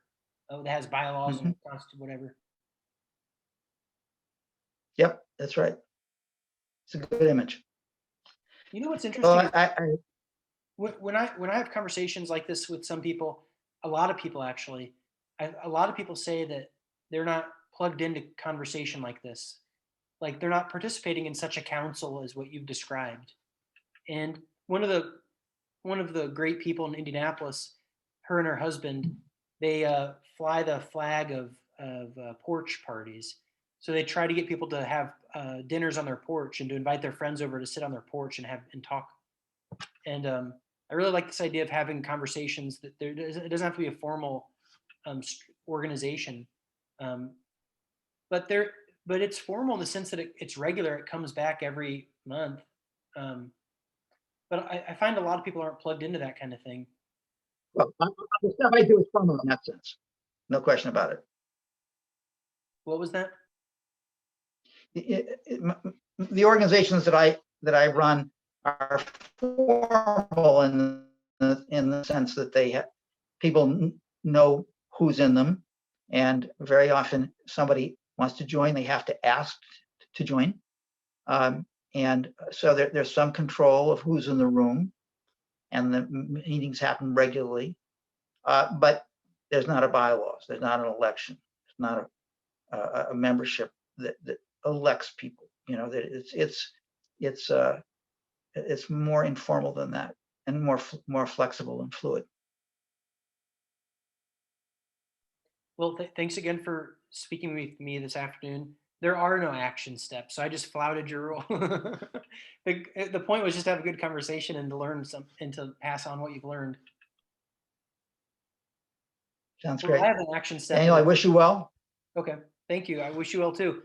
that has bylaws and whatever. Yep, that's right. It's a good image. You know what's interesting? Well, When I have conversations like this with some people, a lot of people actually, a lot of people say that they're not plugged into conversation like this. Like they're not participating in such a council as what you've described. And one of the great people in Indianapolis, her and her husband, they fly the flag of porch parties. So they try to get people to have dinners on their porch and to invite their friends over to sit on their porch and talk. And I really like this idea of having conversations that it doesn't have to be a formal organization, but it's formal in the sense that it's regular. It comes back every month. But I find a lot of people aren't plugged into that kind of thing. Well, the stuff I do is formal in that sense. No question about it. What was that? The organizations that I run are formal in the sense that they have people know who's in them, and very often somebody wants to join, they have to ask to join, and so there's some control of who's in the room, and the meetings happen regularly, but there's not a bylaws, there's not an election, there's not a membership that elects people. You know, that it's more informal than that, and more flexible and fluid. Well, thanks again for speaking with me this afternoon. There are no action steps, so I just flouted your rule. The point was just to have a good conversation and to learn and to pass on what you've learned. Sounds Well, great. I have an action step. Daniel, I wish you well. Okay, thank you. I wish you well too.